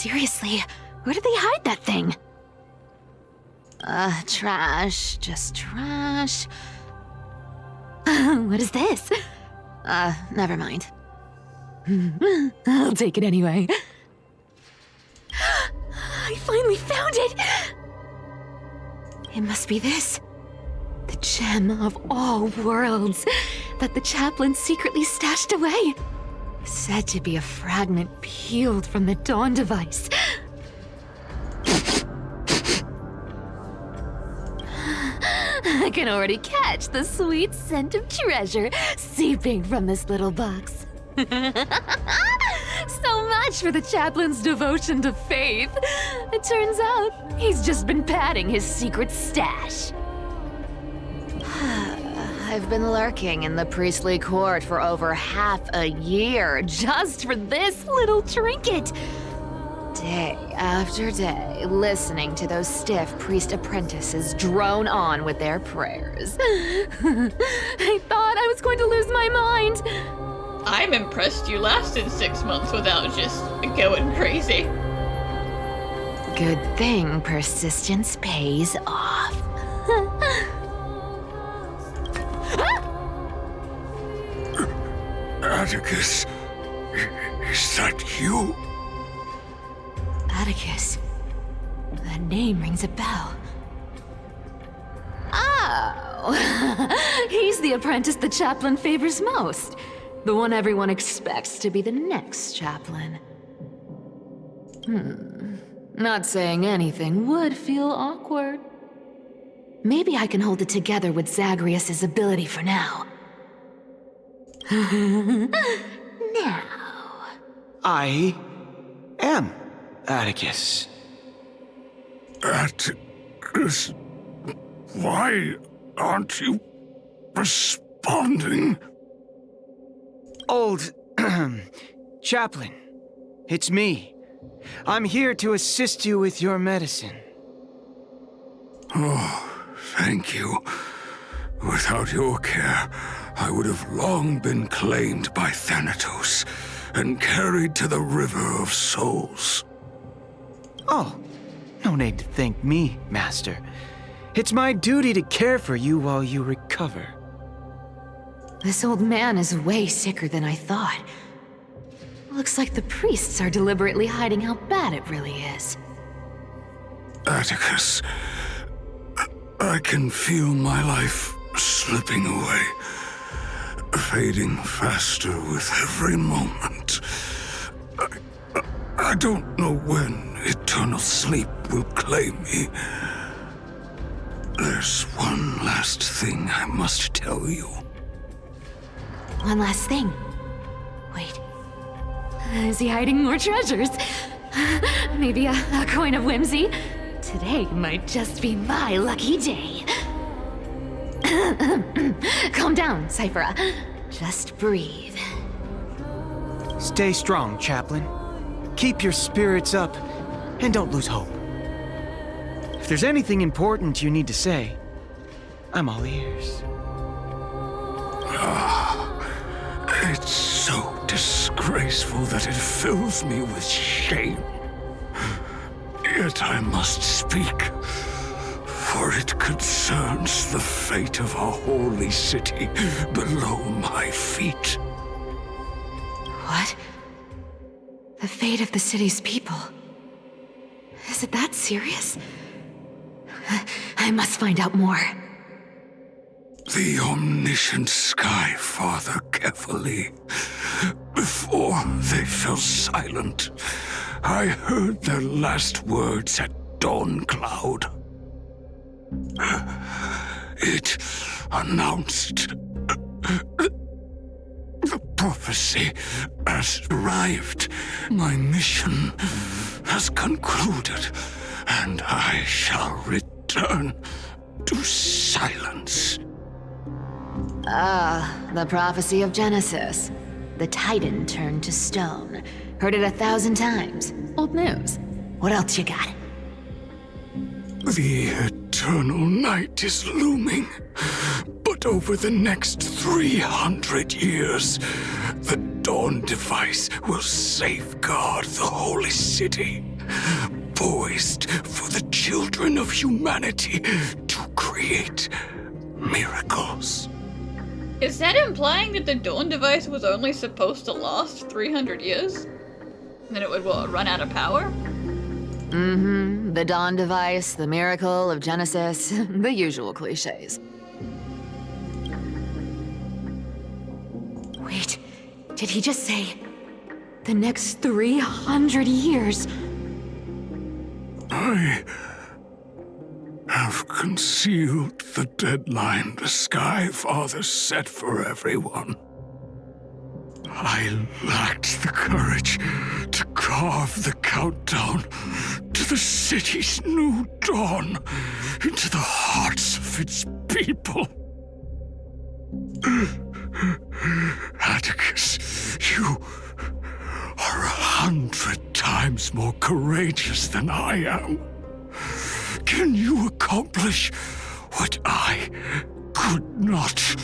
Seriously, where did they hide that thing? Trash. Just trash. What is this? Never mind. I'll take it anyway. I finally found it! It must be this. The gem of all worlds that the chaplain secretly stashed away. Said to be a fragment peeled from the Dawn device. I can already catch the sweet scent of treasure seeping from this little box. So much for the chaplain's devotion to faith. It turns out he's just been padding his secret stash. I've been lurking in the priestly court for over half a year just for this little trinket. Day after day, listening to those stiff priest apprentices drone on with their prayers. I thought I was going to lose my mind. I'm impressed you lasted 6 months without just going crazy. Good thing persistence pays off. Atticus, is that you? Atticus. That name rings a bell. Oh! He's the apprentice the chaplain favors most. The one everyone expects to be the next chaplain. Not saying anything would feel awkward. Maybe I can hold it together with Zagreus' ability for now. Now. I am Atticus. Atticus, why aren't you responding? Old chaplain, it's me. I'm here to assist you with your medicine. Oh, thank you. Without your care, I would have long been claimed by Thanatos and carried to the River of Souls. Oh, no need to thank me, Master. It's my duty to care for you while you recover. This old man is way sicker than I thought. Looks like the priests are deliberately hiding how bad it really is. Atticus, I can feel my life slipping away, fading faster with every moment. I don't know when eternal sleep will claim me. There's one last thing I must tell you. One last thing. Wait. Is he hiding more treasures? Maybe a coin of whimsy? Today might just be my lucky day. Calm down, Cyphera. Just breathe. Stay strong, chaplain. Keep your spirits up, and don't lose hope. If there's anything important you need to say, I'm all ears. It's so disgraceful that it fills me with shame. Yet I must speak, for it concerns the fate of a holy city below my feet. What? The fate of the city's people? Is it that serious? I must find out more. The omniscient Sky Father Kephale. Before they fell silent, I heard their last words at Dawn Cloud. It announced the prophecy has arrived. My mission has concluded, and I shall return to silence. The prophecy of Genesis. The Titan turned to stone. Heard it 1,000 times. Old news. What else you got? The eternal night is looming. But over the next 300 years, the Dawn device will safeguard the holy city. poised for the children of humanity to create miracles. Is that implying that the Dawn device was only supposed to last 300 years? Then it would, what, run out of power? Mm-hmm. The Dawn device, the miracle of Genesis, the usual cliches. Wait, did he just say the next 300 years? I have concealed the deadline the Sky Father set for everyone. I lacked the courage to carve the countdown to the city's new dawn into the hearts of its people. Atticus, you are 100 times more courageous than I am. Can you accomplish what I could not?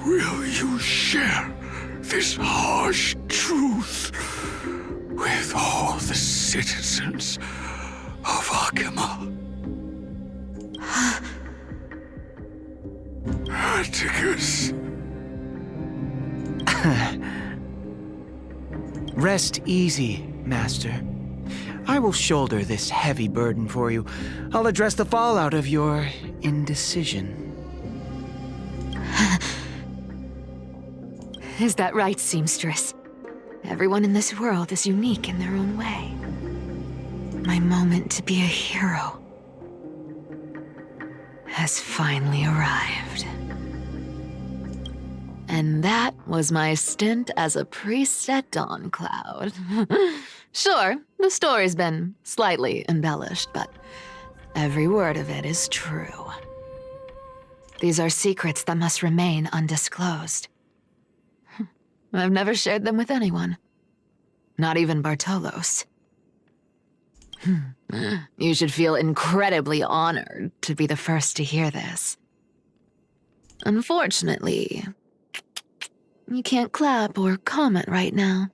Will you share this harsh truth with all the citizens of Akima? Atticus. Rest easy, Master. I will shoulder this heavy burden for you. I'll address the fallout of your indecision. Is that right, seamstress? Everyone in this world is unique in their own way. My moment to be a hero has finally arrived. And that was my stint as a priest at Dawncloud. Sure, the story's been slightly embellished, but every word of it is true. These are secrets that must remain undisclosed. I've never shared them with anyone. Not even Bartolos. You should feel incredibly honored to be the first to hear this. Unfortunately, you can't clap or comment right now.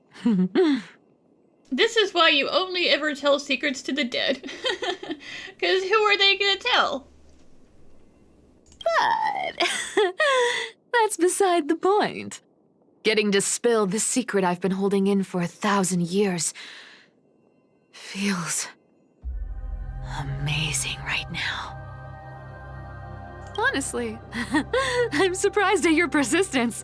This is why you only ever tell secrets to the dead. Because who are they gonna tell? But that's beside the point. Getting to spill the secret I've been holding in for 1,000 years feels amazing right now. Honestly, I'm surprised at your persistence.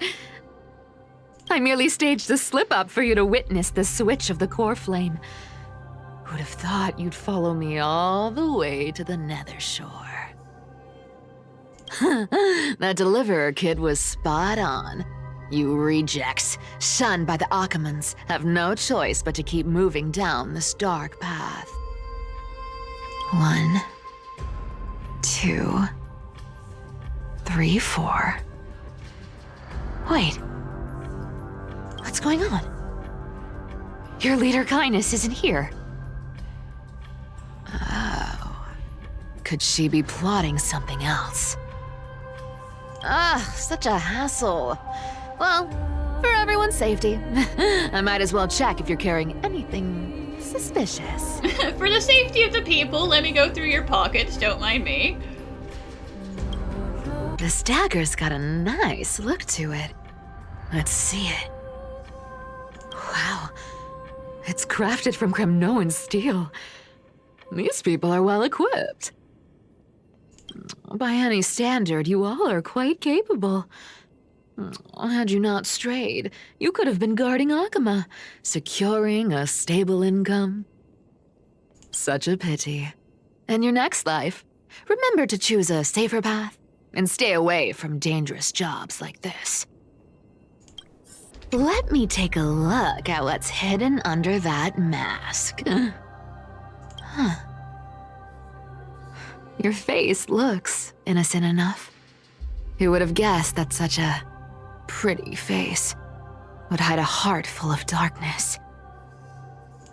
I merely staged a slip-up for you to witness the switch of the Coreflame. Who'd have thought you'd follow me all the way to the Nether Shore? That Deliverer kid was spot on. You rejects, shunned by the Akamans, have no choice but to keep moving down this dark path. 1, 2, 3, 4. Wait. What's going on? Your leader Kindness isn't here. Oh. Could she be plotting something else? Such a hassle. Well, for everyone's safety, I might as well check if you're carrying anything suspicious. For the safety of the people, let me go through your pockets, don't mind me. This dagger's got a nice look to it. Let's see it. Wow. It's crafted from Kremnoan steel. These people are well equipped. By any standard, you all are quite capable. Had you not strayed, you could have been guarding Akima, securing a stable income. Such a pity. In your next life, remember to choose a safer path and stay away from dangerous jobs like this. Let me take a look at what's hidden under that mask. Huh. Your face looks innocent enough. Who would have guessed that such a pretty face would hide a heart full of darkness?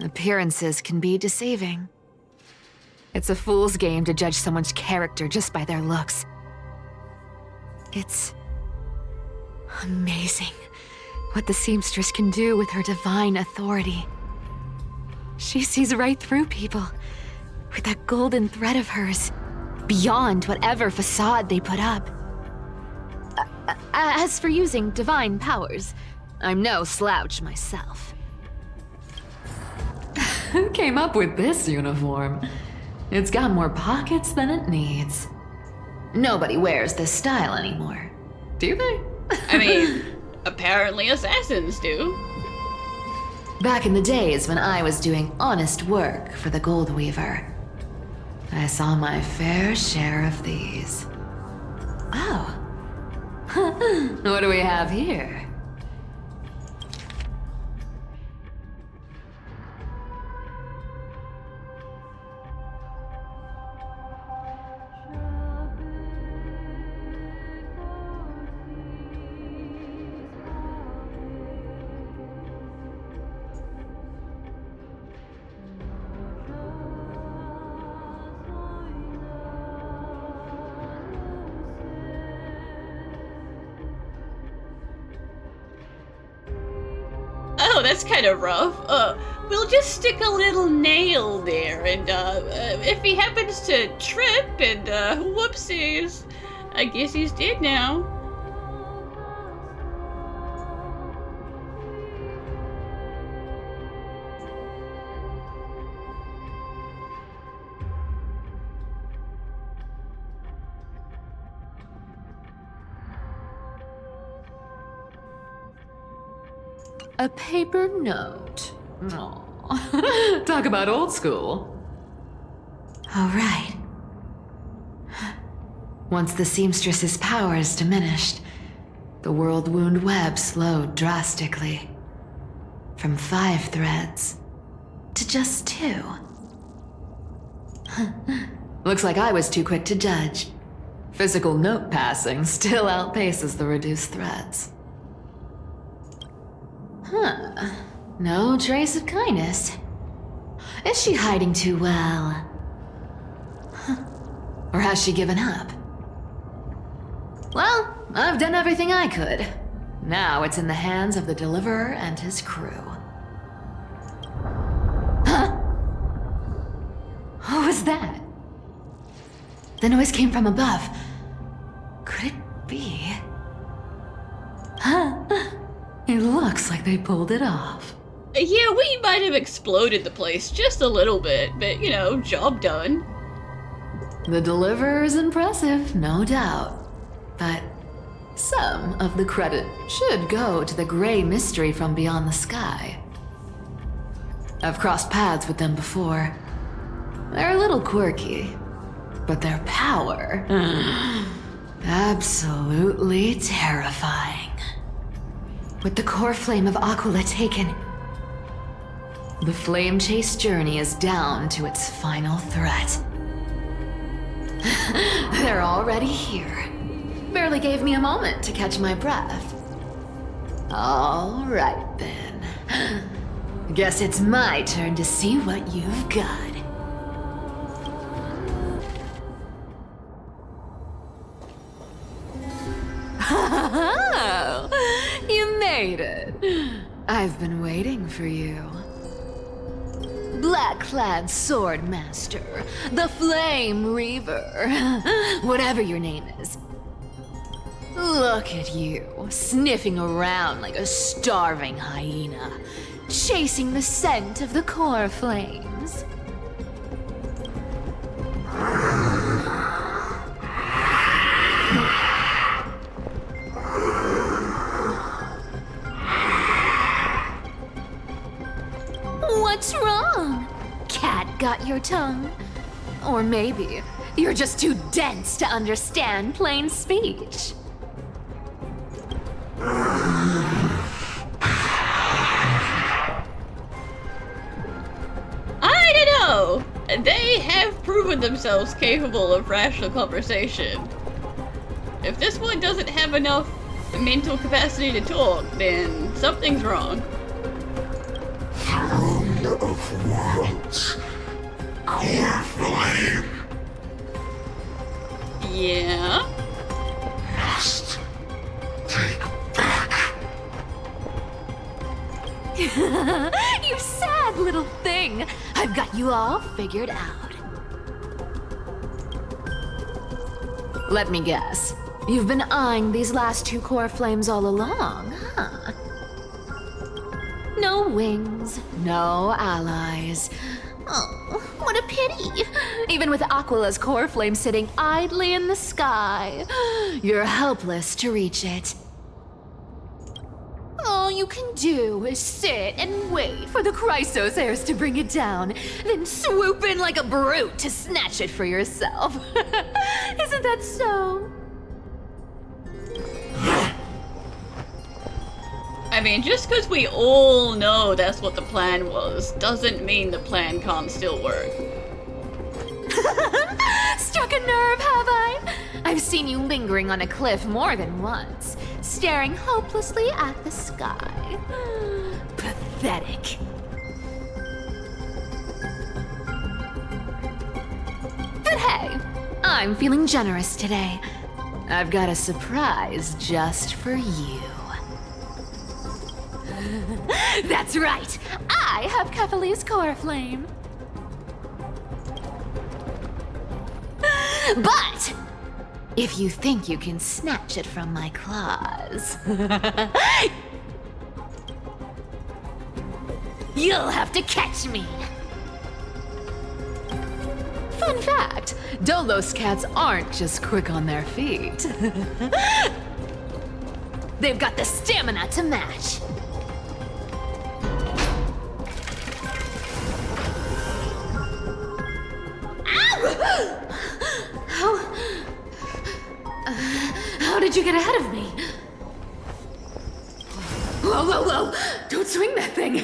Appearances can be deceiving. It's a fool's game to judge someone's character just by their looks. It's amazing what the seamstress can do with her divine authority. She sees right through people with that golden thread of hers, beyond whatever facade they put up. As for using divine powers, I'm no slouch myself. Who came up with this uniform? It's got more pockets than it needs. Nobody wears this style anymore. Do they? I mean, apparently assassins do. Back in the days when I was doing honest work for the Gold Weaver, I saw my fair share of these. Oh. What do we have here? Oh, that's kind of rough. We'll just stick a little nail there, and if he happens to trip and whoopsies, I guess he's dead now. A paper note. Aw. Talk about old school. All right. Once the seamstress's powers diminished, the world wound web slowed drastically. From 5 threads to just 2. Looks like I was too quick to judge. Physical note passing still outpaces the reduced threads. Huh. No trace of kindness. Is she hiding too well? Or has she given up? Well, I've done everything I could. Now it's in the hands of the Deliverer and his crew. Huh? What was that? The noise came from above. Could it be? Huh? It looks like they pulled it off. Yeah, we might have exploded the place just a little bit, but, you know, job done. The Deliverer is impressive, no doubt. But some of the credit should go to the gray mystery from beyond the sky. I've crossed paths with them before. They're a little quirky, but their power... absolutely terrifying. With the Coreflame of Aquila taken, the flame chase journey is down to its final threat. They're already here. Barely gave me a moment to catch my breath. All right then. Guess it's my turn to see what you've got. You made it. I've been waiting for you. Black-clad sword master, the Flame Reaver, whatever your name is. Look at you, sniffing around like a starving hyena, chasing the scent of the Coreflames. What's wrong? Cat got your tongue? Or maybe you're just too dense to understand plain speech. I don't know! They have proven themselves capable of rational conversation. If this one doesn't have enough mental capacity to talk, then something's wrong. Throne of Worlds. Coreflame. Yeah? Must take back. You sadly little thing. I've got you all figured out. Let me guess. You've been eyeing these last two Coreflames all along, huh? No wings, no allies. Oh, what a pity. Even with Aquila's Coreflame sitting idly in the sky, you're helpless to reach it. All you can do is sit and wait for the Chrysos heirs to bring it down, then swoop in like a brute to snatch it for yourself. Isn't that so? I mean, just because we all know that's what the plan was, doesn't mean the plan can't still work. Struck a nerve, have I? I've seen you lingering on a cliff more than once, staring hopelessly at the sky. Pathetic. But hey, I'm feeling generous today. I've got a surprise just for you. That's right! I have Kephale's Coreflame. But if you think you can snatch it from my claws, you'll have to catch me. Fun fact, Dolos cats aren't just quick on their feet. They've got the stamina to match. How did you get ahead of me? Whoa, whoa, whoa! Don't swing that thing!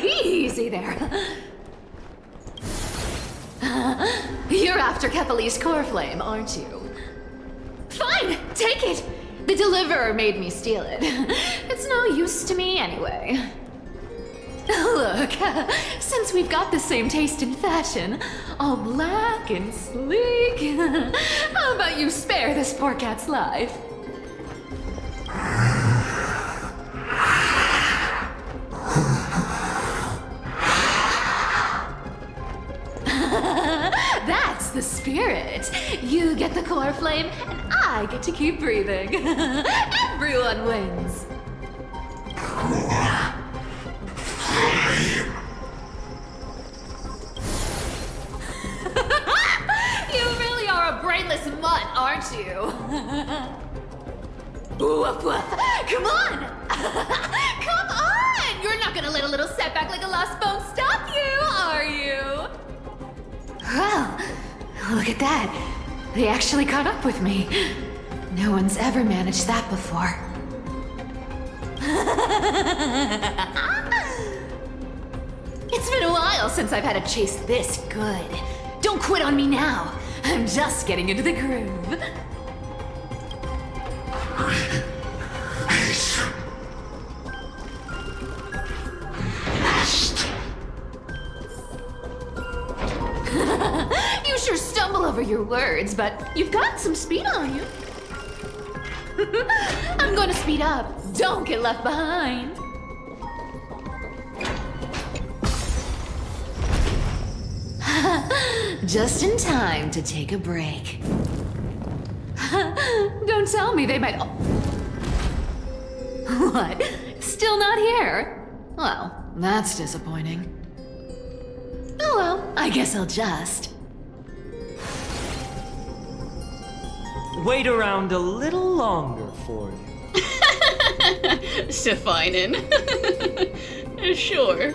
Easy there. You're after Kephale's Coreflame, aren't you? Fine, take it! The deliverer made me steal it. It's no use to me anyway. Look, since we've got the same taste in fashion, all black and sleek, how about you spare this poor cat's life? That's the spirit. You get the Coreflame, and I get to keep breathing. Everyone wins. You really are a brainless mutt, aren't you? Woof woof! Come on! Come on! You're not gonna let a little setback like a lost bone stop you, are you? Well, look at that. They actually caught up with me. No one's ever managed that before. It's been a while since I've had a chase this good. Don't quit on me now. I'm just getting into the groove. You sure stumble over your words, but you've got some speed on you. I'm gonna speed up. Don't get left behind. Just in time to take a break. Don't tell me they might... What? Still not here? Well, that's disappointing. Oh well, I guess I'll just... Wait around a little longer for you. Sifinen. Sure.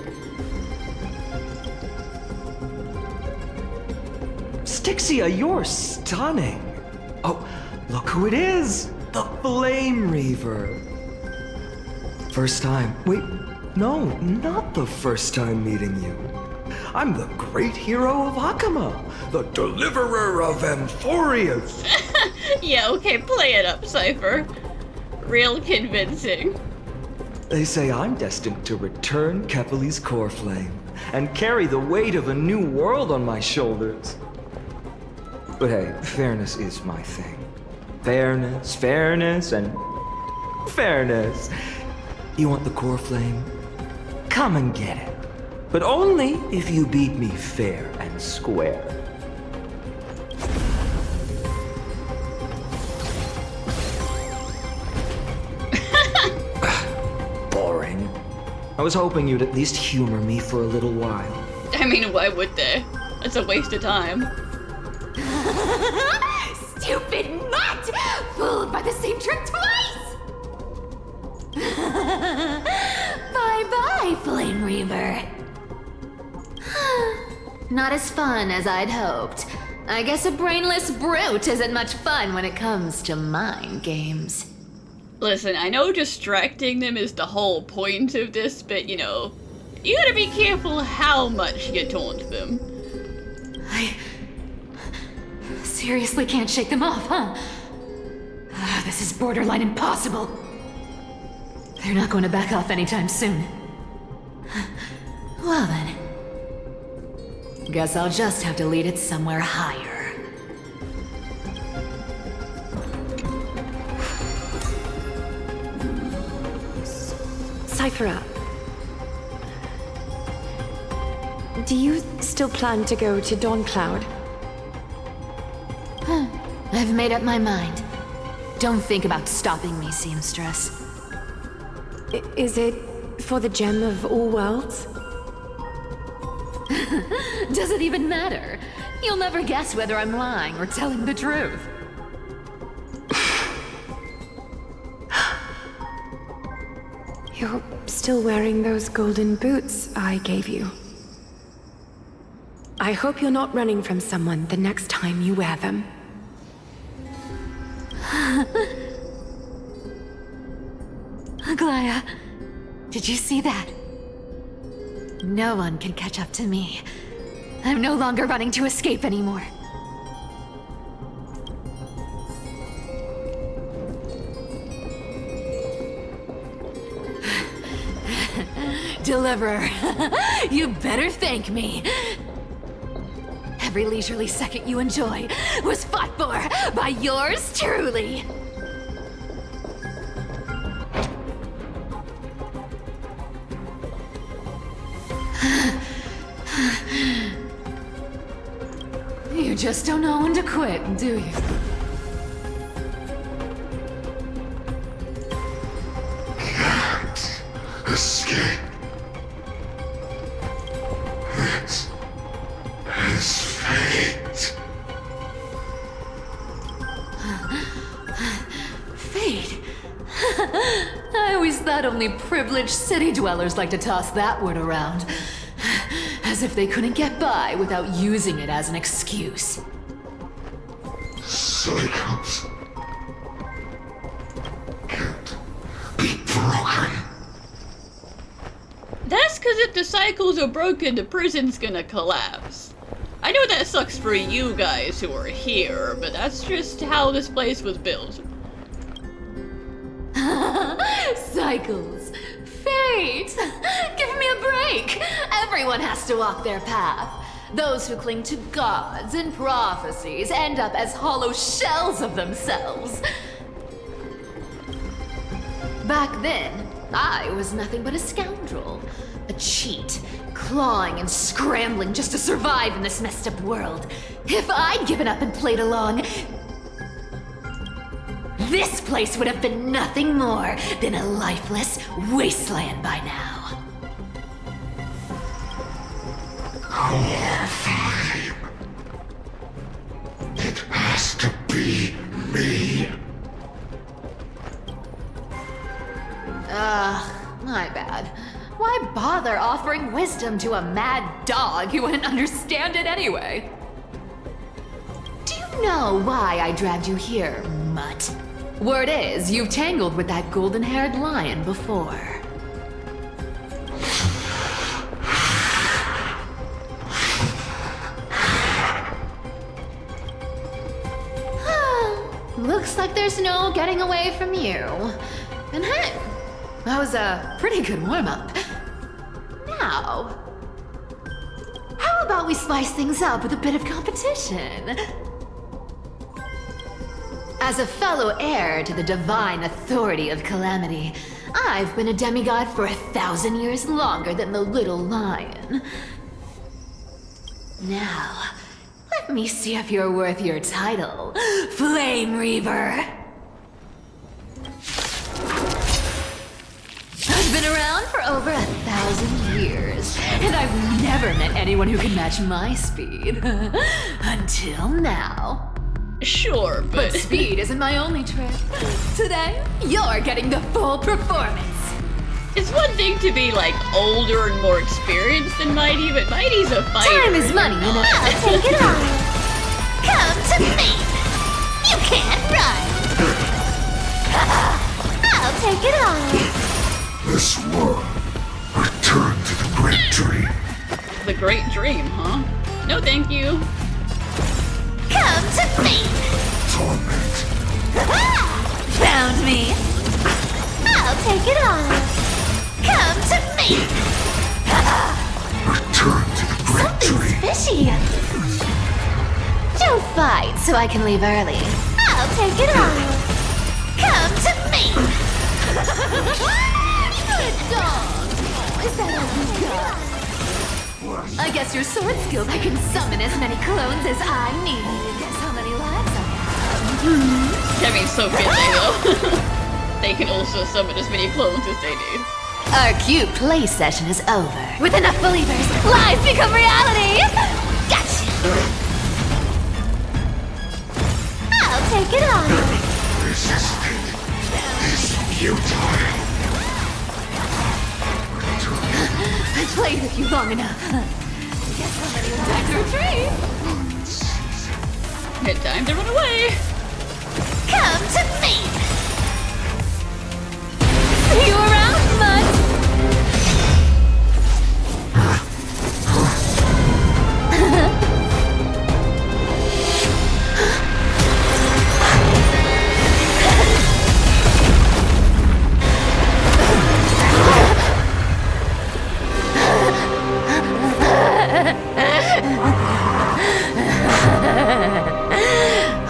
Styxia, you're stunning. Oh, look who it is. The Flame Reaver. First time. Wait, no, not the first time meeting you. I'm the great hero of Aquila, the deliverer of Amphoreus. Yeah, okay, play it up, Cypher. Real convincing. They say I'm destined to return Kephale's Coreflame and carry the weight of a new world on my shoulders. But hey, fairness is my thing. Fairness, and fairness. You want the Coreflame? Come and get it. But only if you beat me fair and square. Boring. I was hoping you'd at least humor me for a little while. I mean, why would they? It's a waste of time. Stupid mutt! Fooled by the same trick twice! Bye-bye, Flame Reaver. Not as fun as I'd hoped. I guess a brainless brute isn't much fun when it comes to mind games. Listen, I know distracting them is the whole point of this, but you know, you gotta be careful how much you taunt them. I seriously can't shake them off, huh? This is borderline impossible. They're not going to back off anytime soon. Well then. Guess I'll just have to lead it somewhere higher. Cyphera, do you still plan to go to Dawncloud? I've made up my mind. Don't think about stopping me, seamstress. Is it for the gem of all worlds? Does it even matter? You'll never guess whether I'm lying or telling the truth. You're still wearing those golden boots I gave you. I hope you're not running from someone the next time you wear them. Aglaya, did you see that? No one can catch up to me. I'm no longer running to escape anymore. Deliverer, you better thank me. Every leisurely second you enjoy was fought for by yours truly. You just don't know when to quit, do you? Can't escape. It is fate. Fate? I always thought only privileged city dwellers like to toss that word around. As if they couldn't get by without using it as an excuse. Cycles can't be broken. That's because if the cycles are broken, the prison's gonna collapse. I know that sucks for you guys who are here, but that's just how this place was built. Cycles. Fate! Give me a break! Everyone has to walk their path. Those who cling to gods and prophecies end up as hollow shells of themselves. Back then, I was nothing but a scoundrel. A cheat, clawing and scrambling just to survive in this messed up world. If I'd given up and played along, this place would have been nothing more than a lifeless wasteland by now. Coreflame. It has to be me. My bad. Why bother offering wisdom to a mad dog who wouldn't understand it anyway? Do you know why I dragged you here, mutt? Word is, you've tangled with that golden-haired lion before. Looks like there's no getting away from you. And hey, that was a pretty good warm-up. Now, how about we spice things up with a bit of competition? As a fellow heir to the divine authority of Calamity, I've been a demigod for 1,000 years longer than the little lion. Now, let me see if you're worth your title, Flame Reaver. I've been around for over 1,000 years, and I've never met anyone who can match my speed. Until now. Sure, But but speed isn't my only trick. Today, you're getting the full performance. it's one thing to be like older and more experienced than Mighty, but Mighty's a fighter. Time is money, you know. I'll take it all. Come to me. You can't run. I'll take it all. This one, return to the great dream. The great dream, huh? No, thank you. Come to me. Torment. Found me. I'll take it all. Come to me. Return to the great Something's dream. fishy. Don't fight so I can leave early. I'll take it all. Come to me. Good dog. Is that all you got? I guess your sword skills I can summon as many clones as I need. Guess how many lives I have? That means so fitting though. They can also summon as many clones as they need. Our cute play session is over. With enough believers, lies become reality! Gotcha! I'll take it on. Resistance is futile. I played with you long enough. Guess how many lives are free? Had time to run away. Come to me! See you around, Mud!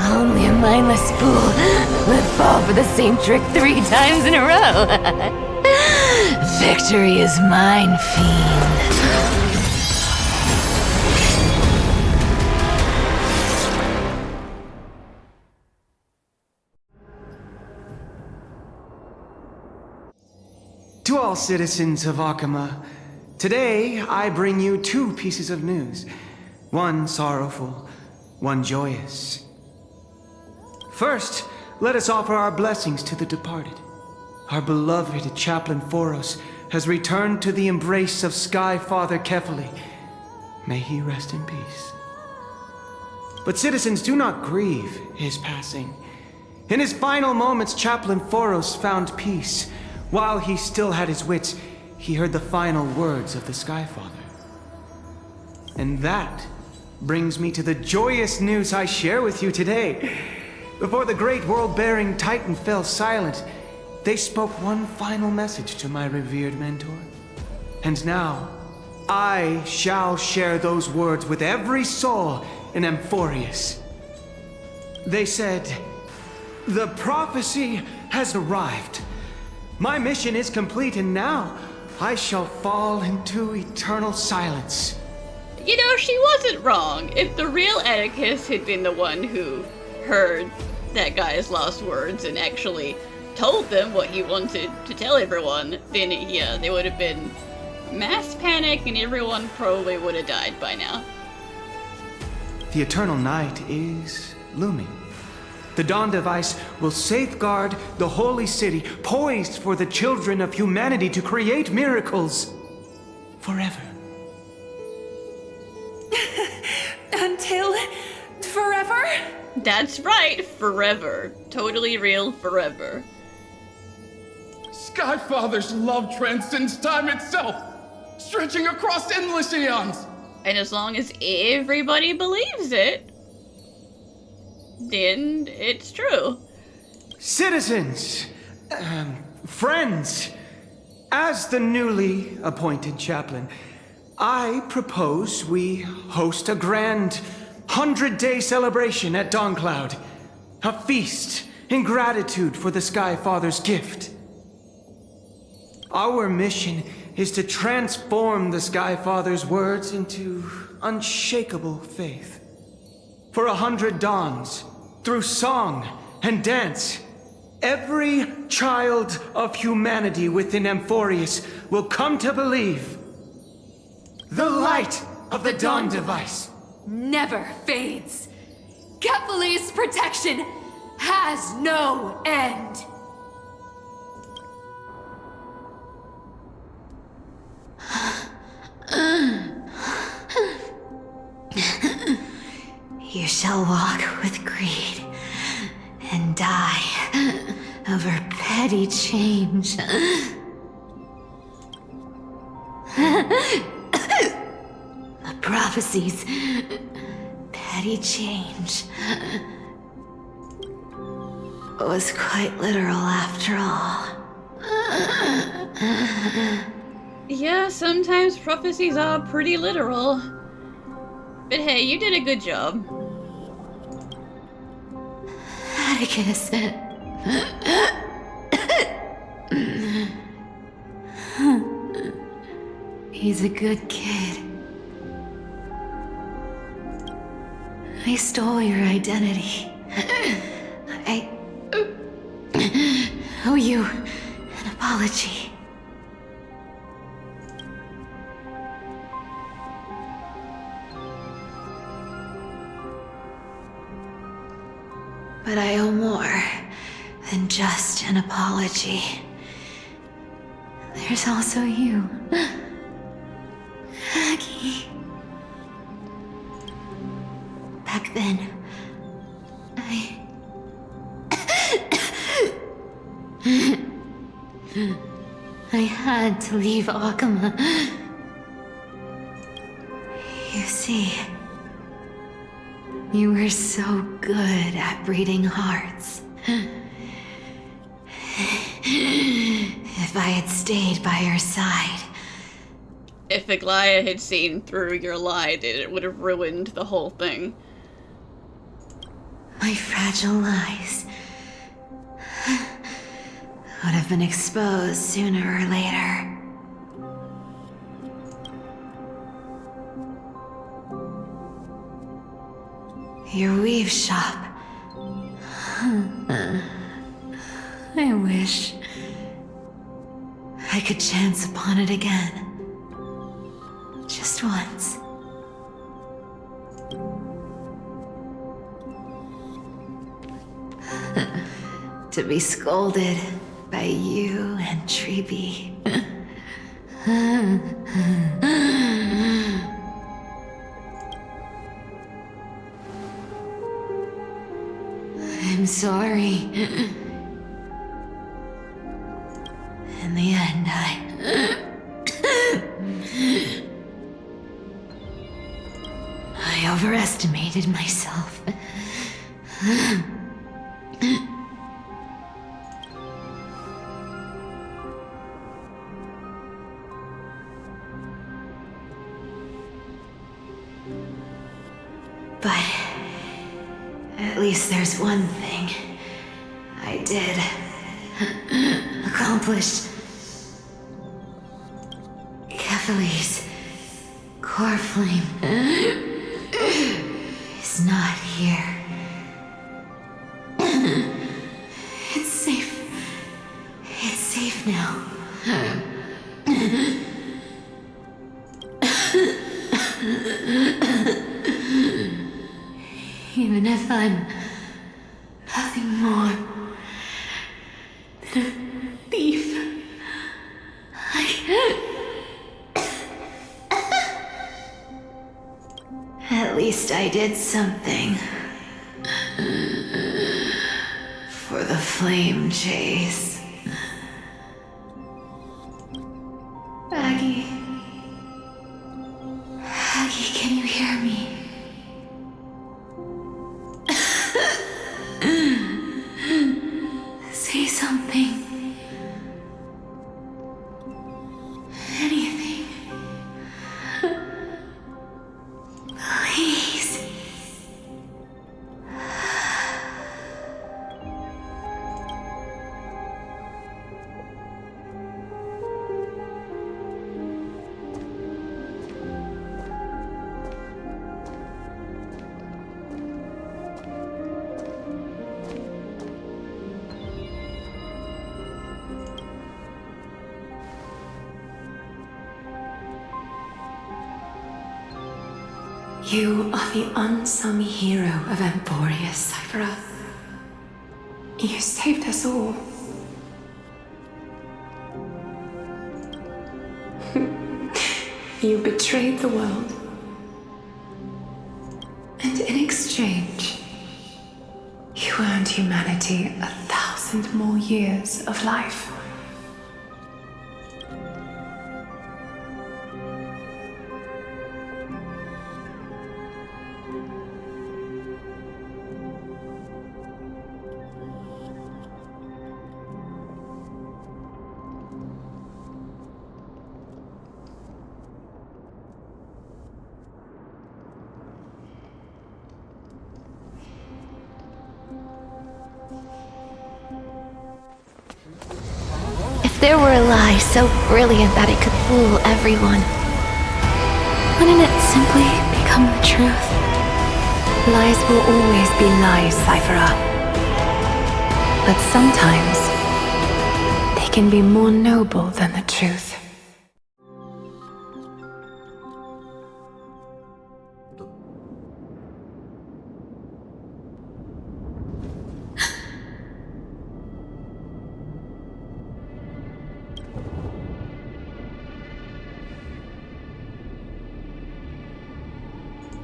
Only a mindless fool would fall for the same trick 3 times in a row. Victory is mine, fiend. To all citizens of Akama, today I bring you 2 pieces of news. One sorrowful, one joyous. First, let us offer our blessings to the departed. Our beloved chaplain Amphoreus has returned to the embrace of Sky Father Kephale. May he rest in peace. But citizens, do not grieve his passing. In his final moments, Chaplain Amphoreus found peace. While he still had his wits, he heard the final words of the Sky Father. And that brings me to the joyous news I share with you today. Before the great world-bearing Titan fell silent, they spoke one final message to my revered mentor. And now, I shall share those words with every soul in Amphoreus. They said, "The prophecy has arrived. My mission is complete, and now I shall fall into eternal silence." You know, she wasn't wrong. If the real Atticus had been the one who heard that guy's last words and actually told them what he wanted to tell everyone, then yeah, there would have been mass panic and everyone probably would have died by now. The eternal night is looming. The dawn device will safeguard the holy city, poised for the children of humanity to create miracles forever. Until forever? That's right, forever. Totally real forever. Skyfather's love transcends time itself, stretching across endless eons. And as long as everybody believes it, then it's true. Citizens, friends, as the newly appointed chaplain, I propose we host a grand 100-day celebration at Dawncloud. A feast in gratitude for the Sky Father's gift. Our mission is to transform the Skyfather's words into unshakable faith. For 100 dawns, through song and dance, every child of humanity within Amphoreus will come to believe the light of the Dawn Device Never fades. Kephale's protection has no end. You shall walk with greed and die over petty change. The prophecies, petty change, was quite literal after all. Yeah, sometimes prophecies are pretty literal. But hey, you did a good job. Atticus. He's a good kid. I stole your identity. I owe you an apology. But I owe more than just an apology. There's also you, Aggie. Back then, I had to leave Aquila. You see, you were so good at breeding hearts. If I had stayed by your side. If Aquila had seen through your lie, it would have ruined the whole thing. My fragile lies would have been exposed sooner or later. Your weave shop. I wish I could chance upon it again. Just once. To be scolded by you and Treeby. I'm sorry. In the end, I overestimated myself. But at least there's one thing I did accomplish. Kephale's Coreflame is not here. It's safe. It's safe now. Even if I'm nothing more than a thief, at least I did something for the flame chase. Aggie, can you hear me? Say something. Anything. Please. You are the unsung hero of Amphoreus, Cypher. You saved us all. You betrayed the world. And in exchange, you earned humanity 1,000 more years of life. If there were a lie so brilliant that it could fool everyone, wouldn't it simply become the truth? Lies will always be lies, Cypher. But sometimes, they can be more noble than the truth.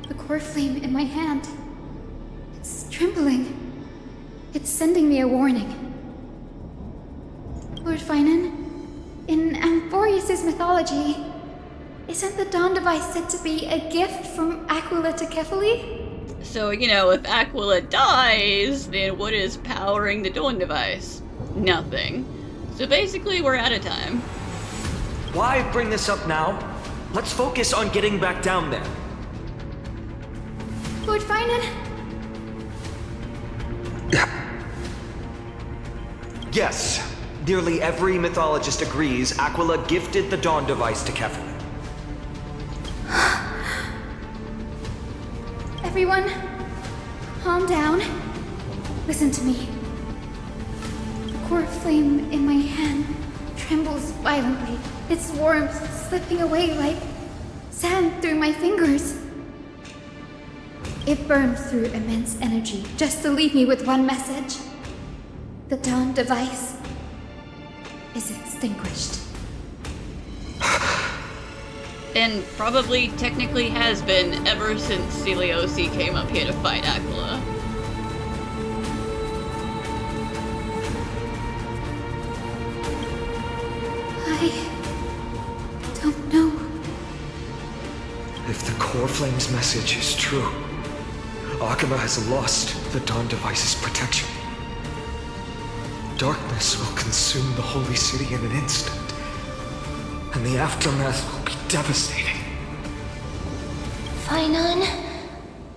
The Coreflame in my hand. It's trembling. It's sending me a warning. Lord Finan, in Amphoreus' mythology, isn't the Dawn device said to be a gift from Aquila to Kephale? So, you know, if Aquila dies, then what is powering the Dawn device? Nothing. So basically, we're out of time. Why bring this up now? Let's focus on getting back down there. Lord Finan? Yes. Nearly every mythologist agrees Aquila gifted the Dawn device to Kephale. Everyone, calm down. Listen to me. The Coreflame in my hand trembles violently, its warmth slipping away like sand through my fingers. It burns through immense energy just to leave me with one message. The Dawn device is extinguished. And probably technically has been ever since Celiosi came up here to fight Aquila. I don't know. If the Coreflame's message is true, Aquila has lost the Dawn device's protection. Darkness will consume the holy city in an instant, and the aftermath will be devastating. Finan,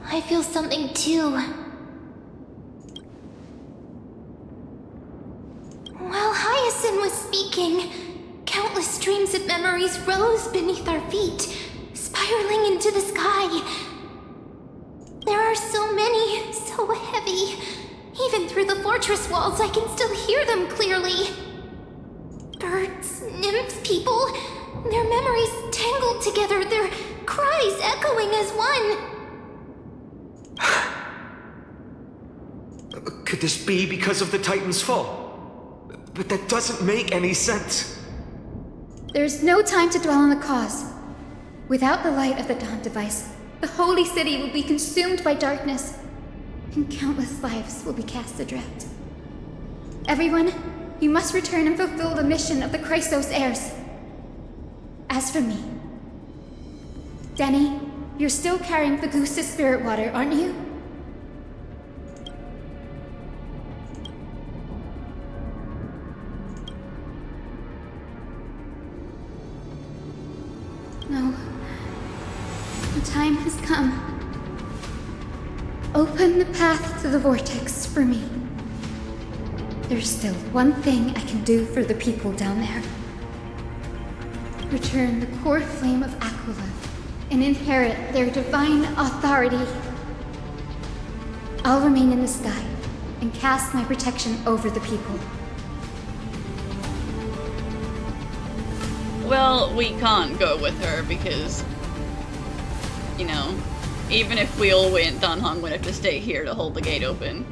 I feel something too. While Hyacinth was speaking, countless streams of memories rose beneath our feet, spiraling into the sky. There are so many, so heavy. Even through the fortress walls, I can still hear them clearly. Birds, nymphs, people, their memories tangled together, their cries echoing as one. Could this be because of the Titan's fall? But that doesn't make any sense. There's no time to dwell on the cause. Without the light of the Dawn device, the holy city will be consumed by darkness, and countless lives will be cast adrift. Everyone, you must return and fulfill the mission of the Christos heirs. As for me, Denny, you're still carrying Fagusta's spirit water, aren't you? No. The time has come. Open the path to the vortex for me. There's still one thing I can do for the people down there. Return the Coreflame of Aquila and inherit their divine authority. I'll remain in the sky and cast my protection over the people. Well, we can't go with her because, you know, Even if we all went, Dan Heng would have to stay here to hold the gate open.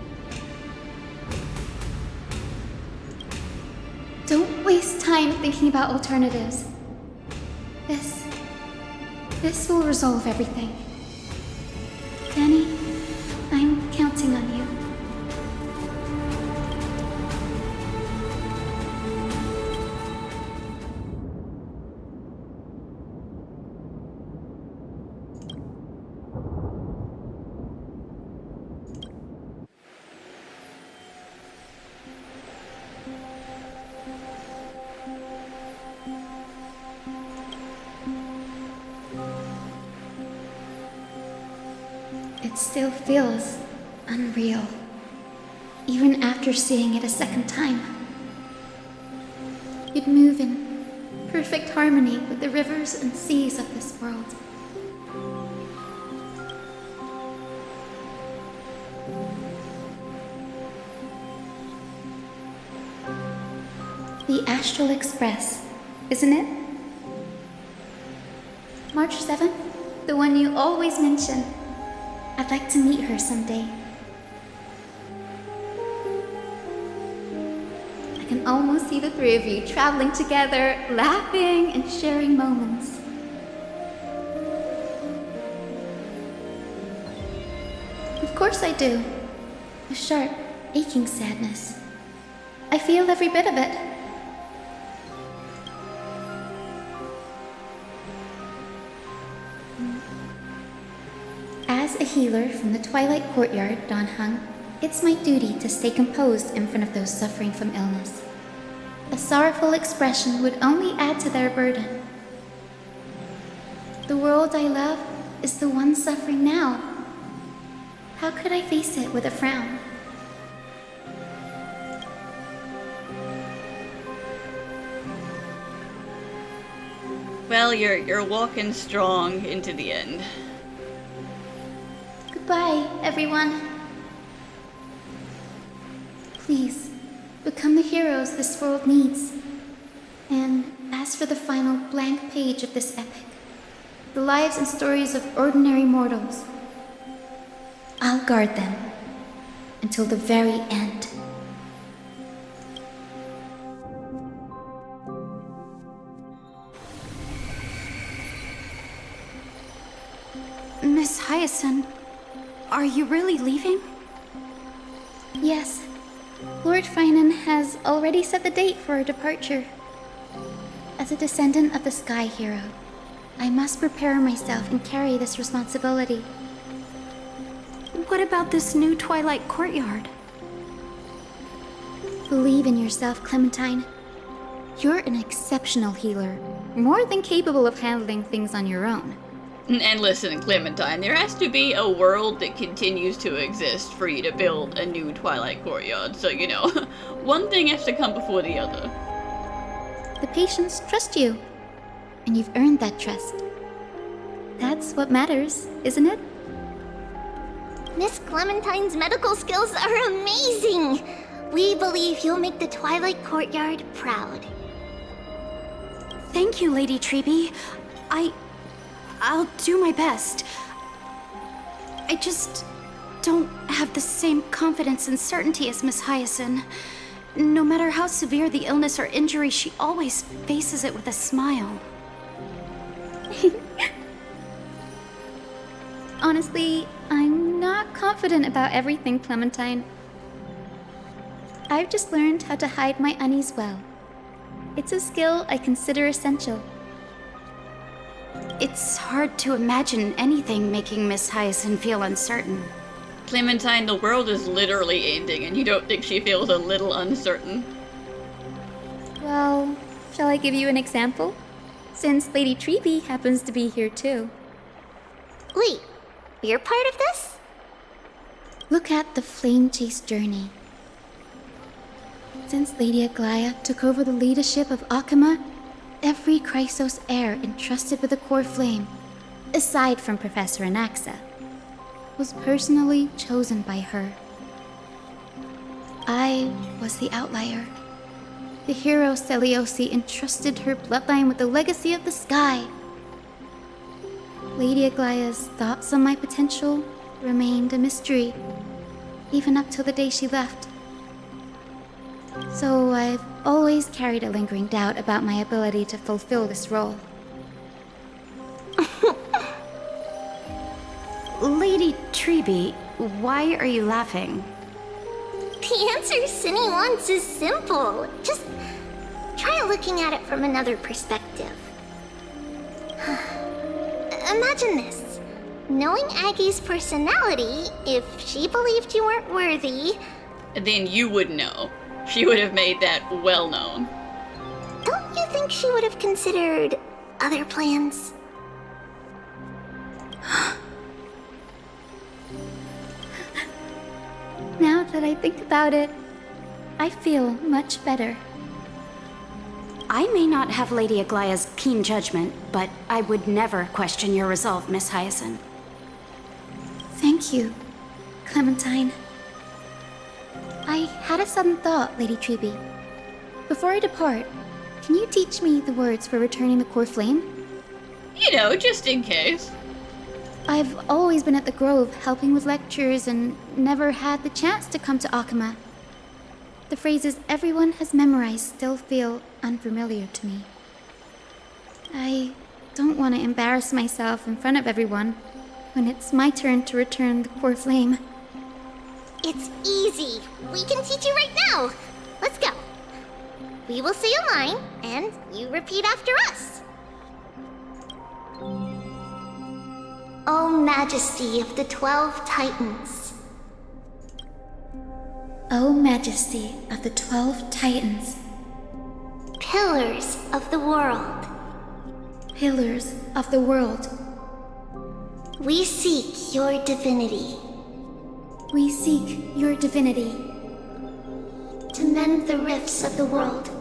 Don't waste time thinking about alternatives. This will resolve everything. Danny, I'm counting on you. It still feels unreal, even after seeing it a second time. You'd move in perfect harmony with the rivers and seas of this world. The Astral Express, isn't it? March 7th, the one you always mention. I'd like to meet her someday. I can almost see the three of you traveling together, laughing and sharing moments. Of course I do. A sharp, aching sadness. I feel every bit of it. As a healer from the Twilight Courtyard, Dan Heng, it's my duty to stay composed in front of those suffering from illness. A sorrowful expression would only add to their burden. The world I love is the one suffering now. How could I face it with a frown? Well, you're walking strong into the end. Goodbye, everyone. Please, become the heroes this world needs. And as for the final blank page of this epic, the lives and stories of ordinary mortals, I'll guard them until the very end. Miss Hyacinth, are you really leaving? Yes, Lord Finan has already set the date for our departure. As a descendant of the Sky Hero, I must prepare myself and carry this responsibility. What about this new Twilight Courtyard? Believe in yourself, Clementine. You're an exceptional healer, more than capable of handling things on your own. And listen, Clementine, there has to be a world that continues to exist for you to build a new Twilight Courtyard, so you know, one thing has to come before the other. The patients trust you, and you've earned that trust. That's what matters, isn't it? Miss Clementine's medical skills are amazing! We believe you'll make the Twilight Courtyard proud. Thank you, Lady Treeby. I'll do my best. I just don't have the same confidence and certainty as Miss Hyacinth. No matter how severe the illness or injury, she always faces it with a smile. Honestly, I'm not confident about everything, Clementine. I've just learned how to hide my unease well. It's a skill I consider essential. It's hard to imagine anything making Miss Hyacinth feel uncertain. Clementine, the world is literally ending, and you don't think she feels a little uncertain? Well, shall I give you an example? Since Lady Treeby happens to be here too. Wait, you're part of this? Look at the Flame Chase journey. Since Lady Aglaia took over the leadership of Akima, every Chrysos heir entrusted with the Coreflame, aside from Professor Anaxa, was personally chosen by her. I was the outlier. The hero Celiosi entrusted her bloodline with the legacy of the sky. Lady Aglaya's thoughts on my potential remained a mystery, even up till the day she left. So I've always carried a lingering doubt about my ability to fulfill this role. Lady Treeby, why are you laughing? The answer Cindy wants is simple. Just try looking at it from another perspective. Imagine this. Knowing Aggie's personality, if she believed you weren't worthy... Then you would know. She would have made that well known. Don't you think she would have considered other plans? Now that I think about it, I feel much better. I may not have Lady Aglaya's keen judgment, but I would never question your resolve, Miss Hyacinth. Thank you, Clementine. I had a sudden thought, Lady Treeby. Before I depart, can you teach me the words for returning the Coreflame? You know, just in case. I've always been at the Grove helping with lectures and never had the chance to come to Akama. The phrases everyone has memorized still feel unfamiliar to me. I don't want to embarrass myself in front of everyone when it's my turn to return the Coreflame. It's easy. We can teach you right now. Let's go. We will say a line, and you repeat after us. O Majesty of the 12 Titans. O Majesty of the 12 Titans. Pillars of the world. Pillars of the world. We seek your divinity. We seek your divinity. To mend the rifts of the world.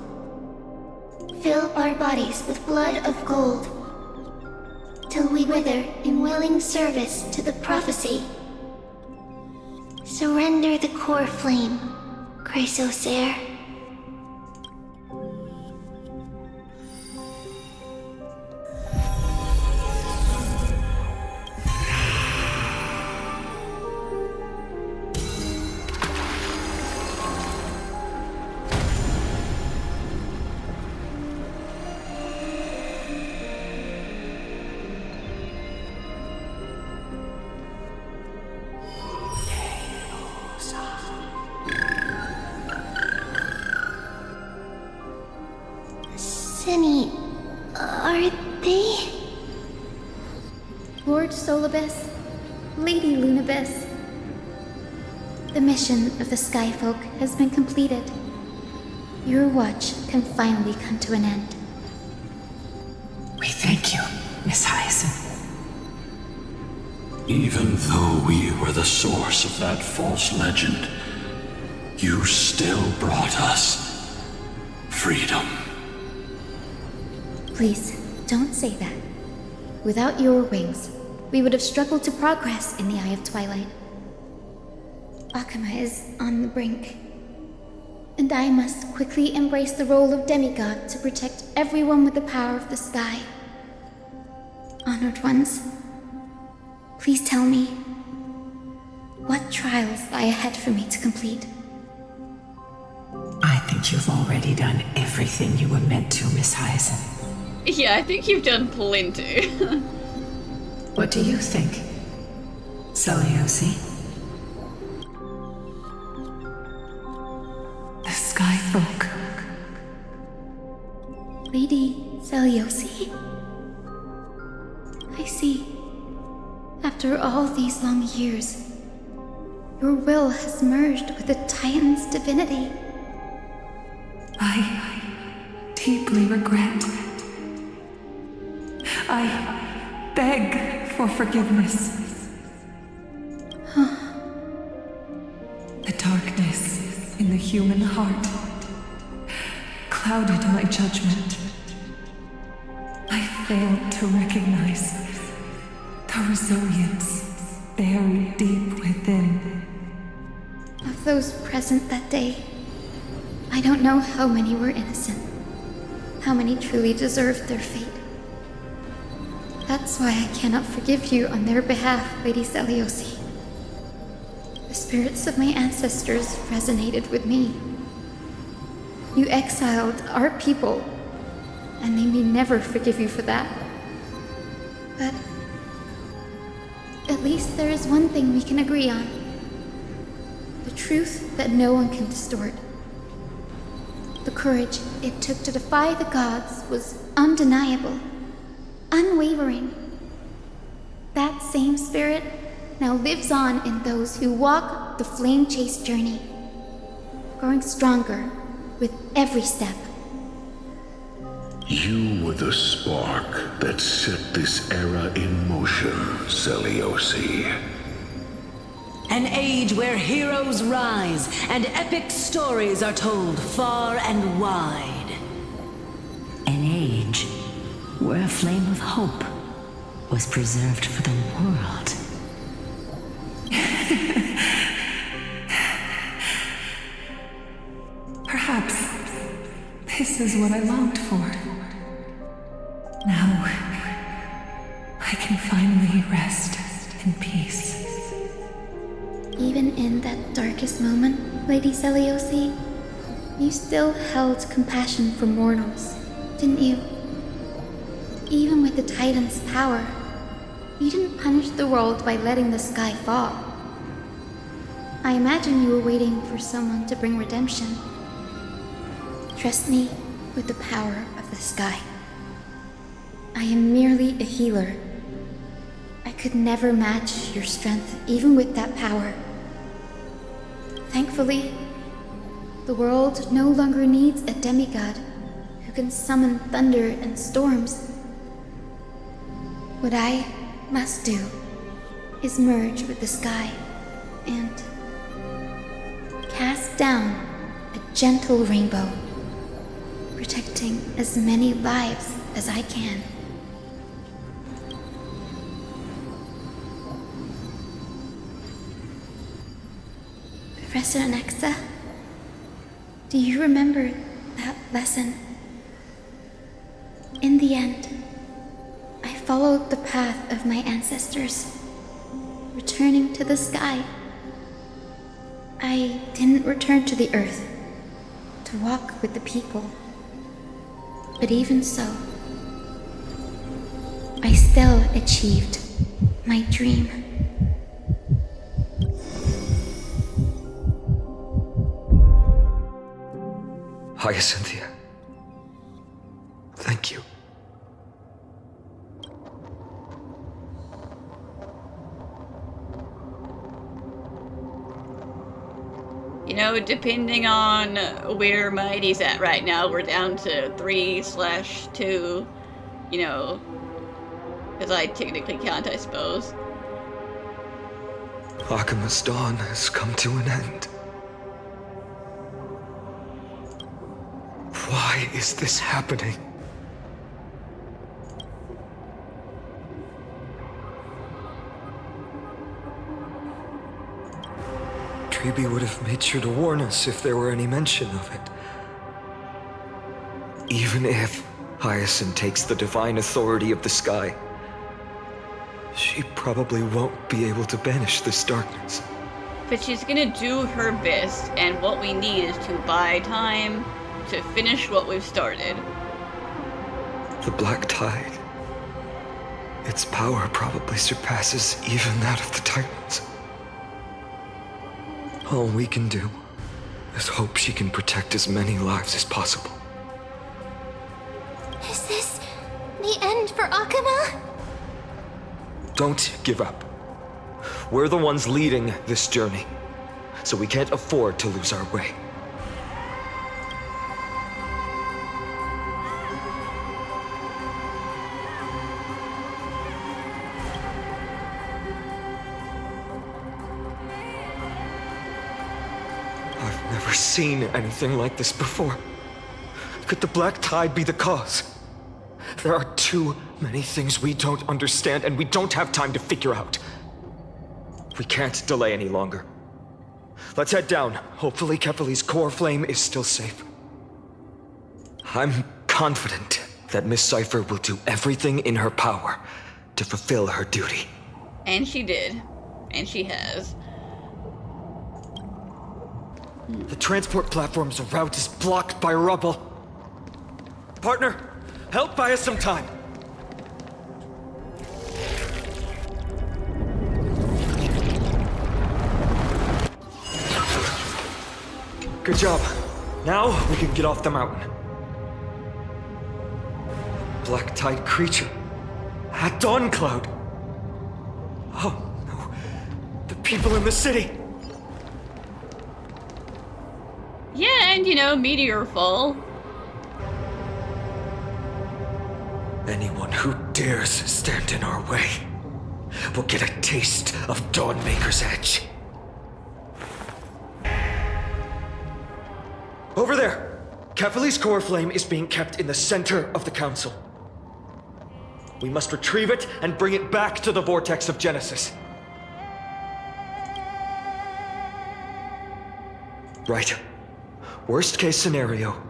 Fill our bodies with blood of gold. Till we wither in willing service to the prophecy. Surrender the Coreflame, Chrysosair. Cindy, are they? Lord Solibus, Lady Lunabis. The mission of the Skyfolk has been completed. Your watch can finally come to an end. We thank you, Miss Hyacinth. Even though we were the source of that false legend, you still brought us freedom. Please, don't say that. Without your wings, we would have struggled to progress in the Eye of Twilight. Akama is on the brink, and I must quickly embrace the role of demigod to protect everyone with the power of the sky. Honored ones, please tell me, what trials lie ahead for me to complete? I think you've already done everything you were meant to, Miss Hyacinth. Yeah, I think you've done plenty. What do you think, Seliosi? The Skyfolk. Lady Seliosi? I see. After all these long years, your will has merged with the Titan's divinity. I deeply regret. I beg for forgiveness. The darkness in the human heart clouded my judgment. I failed to recognize the resilience buried deep within. Of those present that day, I don't know how many were innocent, how many truly deserved their fate. That's why I cannot forgive you on their behalf, Lady Celiosi. The spirits of my ancestors resonated with me. You exiled our people, and they may never forgive you for that. But at least there is one thing we can agree on. The truth that no one can distort. The courage it took to defy the gods was undeniable, unwavering. That same spirit now lives on in those who walk the flame chase journey, growing stronger with every step. You were the spark that set this era in motion, Celiosi. An age where heroes rise and epic stories are told far and wide. An age where a flame of hope was preserved for the world. Perhaps this is what I longed for. Now, I can finally rest in peace. Even in that darkest moment, Lady Celiosi, you still held compassion for mortals, didn't you? Even with the Titan's power, you didn't punish the world by letting the sky fall. I imagine you were waiting for someone to bring redemption. Trust me with the power of the sky. I am merely a healer. I could never match your strength, even with that power. Thankfully, the world no longer needs a demigod who can summon thunder and storms. What I must do is merge with the sky and cast down a gentle rainbow, protecting as many lives as I can. Professor Nexa, do you remember that lesson? In the end, I followed the path of my ancestors, returning to the sky. I didn't return to the earth to walk with the people, but even so, I still achieved my dream. Hyacinthia. Thank you. You know, depending on where Mighty's at right now, we're down to 3/2, you know, because I technically count, I suppose. Akima's dawn has come to an end. Why is this happening? Treeby would have made sure to warn us if there were any mention of it. Even if Hyacinth takes the divine authority of the sky, she probably won't be able to banish this darkness. But she's gonna do her best, and what we need is to buy time to finish what we've started. The Black Tide. Its power probably surpasses even that of the Titans. All we can do is hope she can protect as many lives as possible. Is this the end for Akuma? Don't give up. We're the ones leading this journey, so we can't afford to lose our way. I've never seen anything like this before. Could the Black Tide be the cause? There are too many things we don't understand, and we don't have time to figure out. We can't delay any longer. Let's head down. Hopefully Kephale's Coreflame is still safe. I'm confident that Miss Cypher will do everything in her power to fulfill her duty. And she did. And she has. The transport platform's route is blocked by rubble. Partner, help buy us some time. Good job. Now we can get off the mountain. Black-tide creature. At dawn cloud. Oh no. The people in the city. Yeah, and you know, meteor fall. Anyone who dares stand in our way will get a taste of Dawnmaker's edge. Over there! Kephale's Coreflame is being kept in the center of the council. We must retrieve it and bring it back to the Vortex of Genesis. Right. Worst case scenario,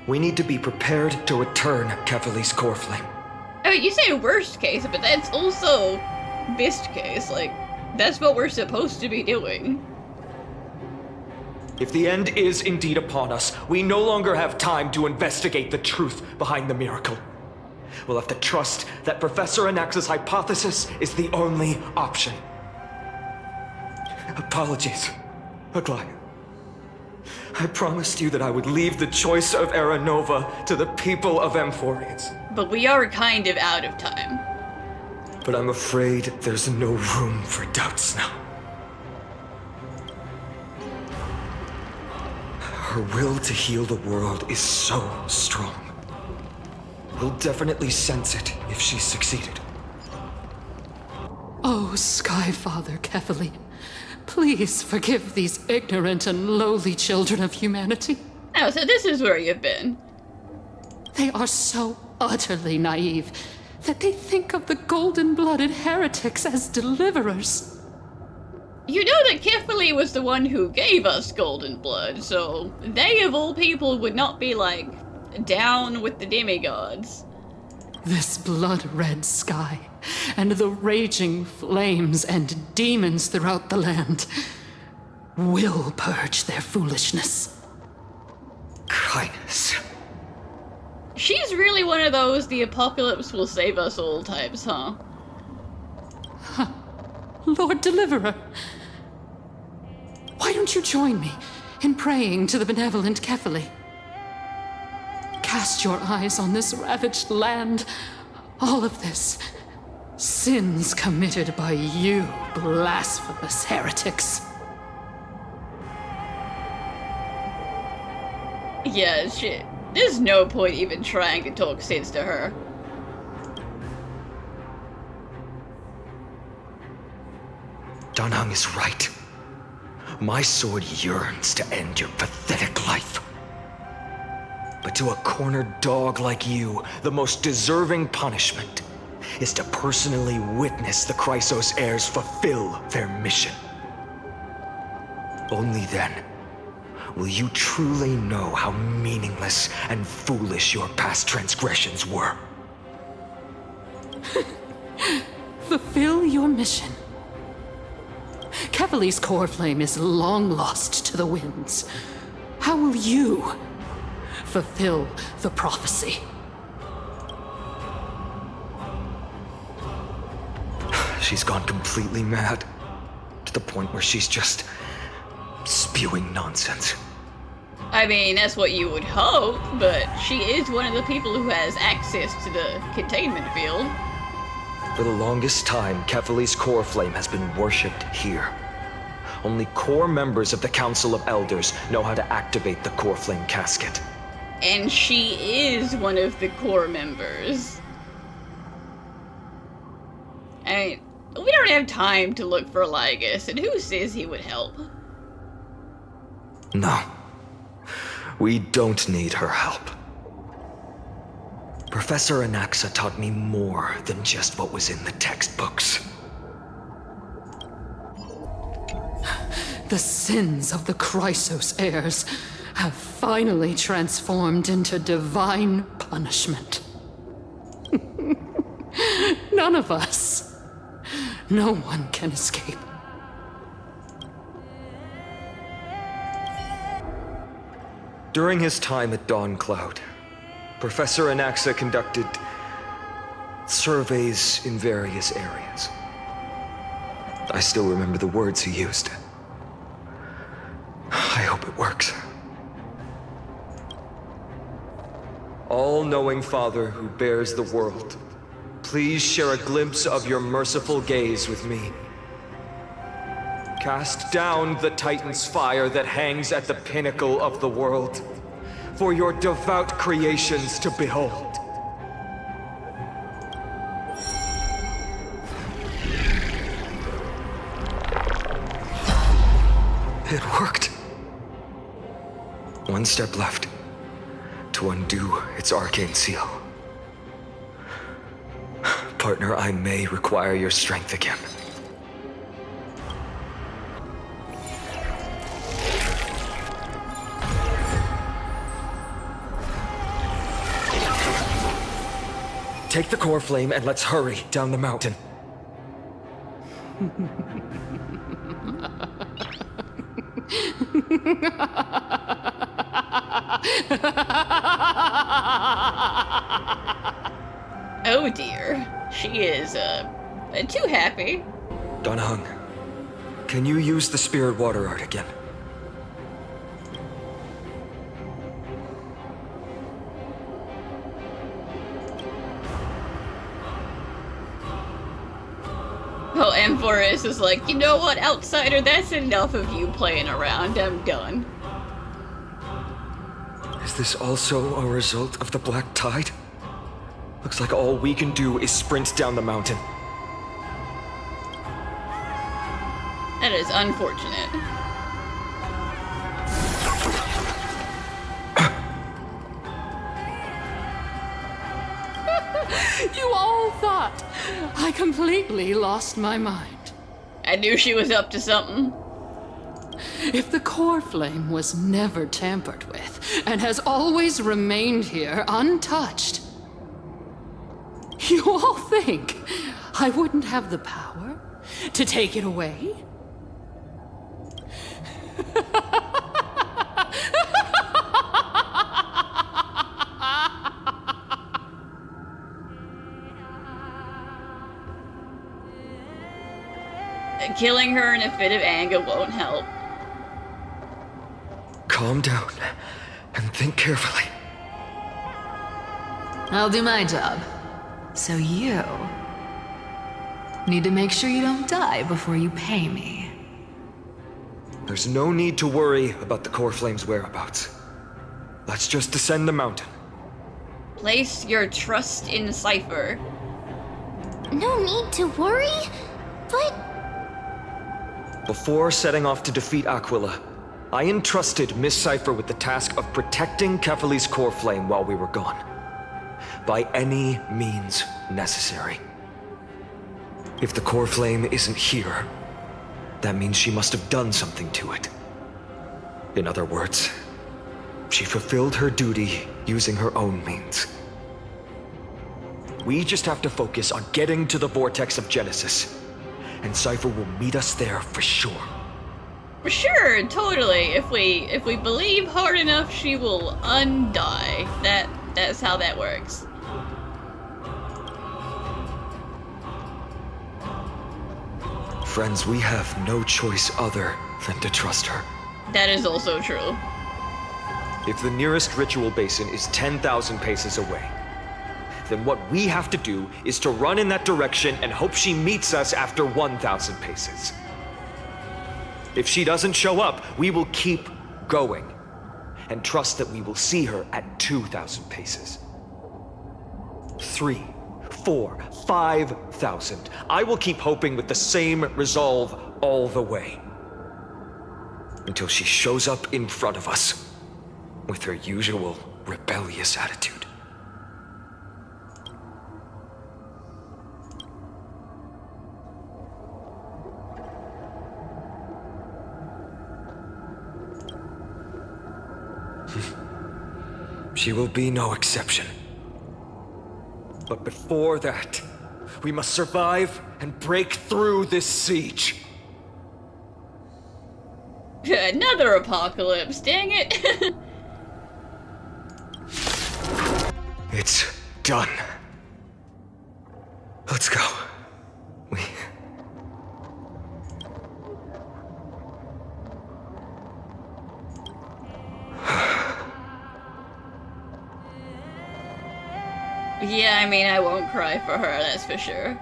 we need to be prepared to return Kephale's Coreflame. I mean, you say worst case, but that's also best case. Like, that's what we're supposed to be doing. If the end is indeed upon us, we no longer have time to investigate the truth behind the miracle. We'll have to trust that Professor Anax's hypothesis is the only option. Apologies, Aquila. I promised you that I would leave the choice of Era Nova to the people of Amphoreus. But we are kind of out of time. But I'm afraid there's no room for doubts now. Her will to heal the world is so strong. We'll definitely sense it if she succeeded. Oh, Skyfather Kephale, please forgive these ignorant and lowly children of humanity. Oh, so this is where you've been. They are so utterly naive that they think of the golden-blooded heretics as deliverers. You know that Kephale was the one who gave us golden blood, so they of all people would not be, like, down with the demigods. This blood-red sky, and the raging flames and demons throughout the land will purge their foolishness. Kindness. She's really one of those the apocalypse will save us all types, huh? Lord Deliverer, why don't you join me in praying to the benevolent Kephale? Cast your eyes on this ravaged land. All of this, sins committed by you, blasphemous heretics. Yeah, shit. There's no point even trying to talk sense to her. Danheng is right. My sword yearns to end your pathetic life. But to a cornered dog like you, the most deserving punishment is to personally witness the Chrysos heirs fulfill their mission. Only then will you truly know how meaningless and foolish your past transgressions were. Fulfill your mission. Kephale's Coreflame is long lost to the winds. How will you fulfill the prophecy? She's gone completely mad, to the point where she's just spewing nonsense. I mean, that's what you would hope, but she is one of the people who has access to the containment field. For the longest time, Kephale's Coreflame has been worshipped here. Only core members of the Council of Elders know how to activate the Coreflame casket. And she is one of the core members. I mean, we don't have time to look for Lygus, and who says he would help? No. We don't need her help. Professor Anaxa taught me more than just what was in the textbooks. The sins of the Chrysos heirs have finally transformed into divine punishment. None of us. No one can escape. During his time at Dawn Cloud, Professor Anaxa conducted surveys in various areas. I still remember the words he used. I hope it works. All-knowing Father who bears the world, please share a glimpse of your merciful gaze with me. Cast down the Titan's fire that hangs at the pinnacle of the world, for your devout creations to behold. It worked. One step left to undo its arcane seal. Partner, I may require your strength again. Take the Coreflame and let's hurry down the mountain. Oh dear. She is, too happy. Donahung, can you use the spirit water art again? Oh, Amphoreus is like, you know what, outsider, that's enough of you playing around. I'm done. Is this also a result of the Black Tide? Looks like all we can do is sprint down the mountain. That is unfortunate. You all thought I completely lost my mind. I knew she was up to something. If the Coreflame was never tampered with and has always remained here untouched, you all think I wouldn't have the power to take it away? Killing her in a fit of anger won't help. Calm down and think carefully. I'll do my job. So you need to make sure you don't die before you pay me. There's no need to worry about the Coreflame's whereabouts. Let's just descend the mountain. Place your trust in Cypher. No need to worry, but... Before setting off to defeat Aquila, I entrusted Miss Cypher with the task of protecting Kephale's Coreflame while we were gone. By any means necessary. If the Coreflame isn't here, that means she must have done something to it. In other words, she fulfilled her duty using her own means. We just have to focus on getting to the Vortex of Genesis, and Cypher will meet us there for sure. Sure, totally. If we believe hard enough, she will undie. That's how that works. Friends, we have no choice other than to trust her. That is also true. If the nearest ritual basin is 10,000 paces away, then what we have to do is to run in that direction and hope she meets us after 1,000 paces. If she doesn't show up, we will keep going and trust that we will see her at 2,000 paces. 3, 4, 5,000. I will keep hoping with the same resolve all the way. Until she shows up in front of us with her usual rebellious attitude. She will be no exception. But before that, We must survive and break through this siege. Another apocalypse, dang it. It's done. Let's go. Yeah, I mean, I won't cry for her, that's for sure.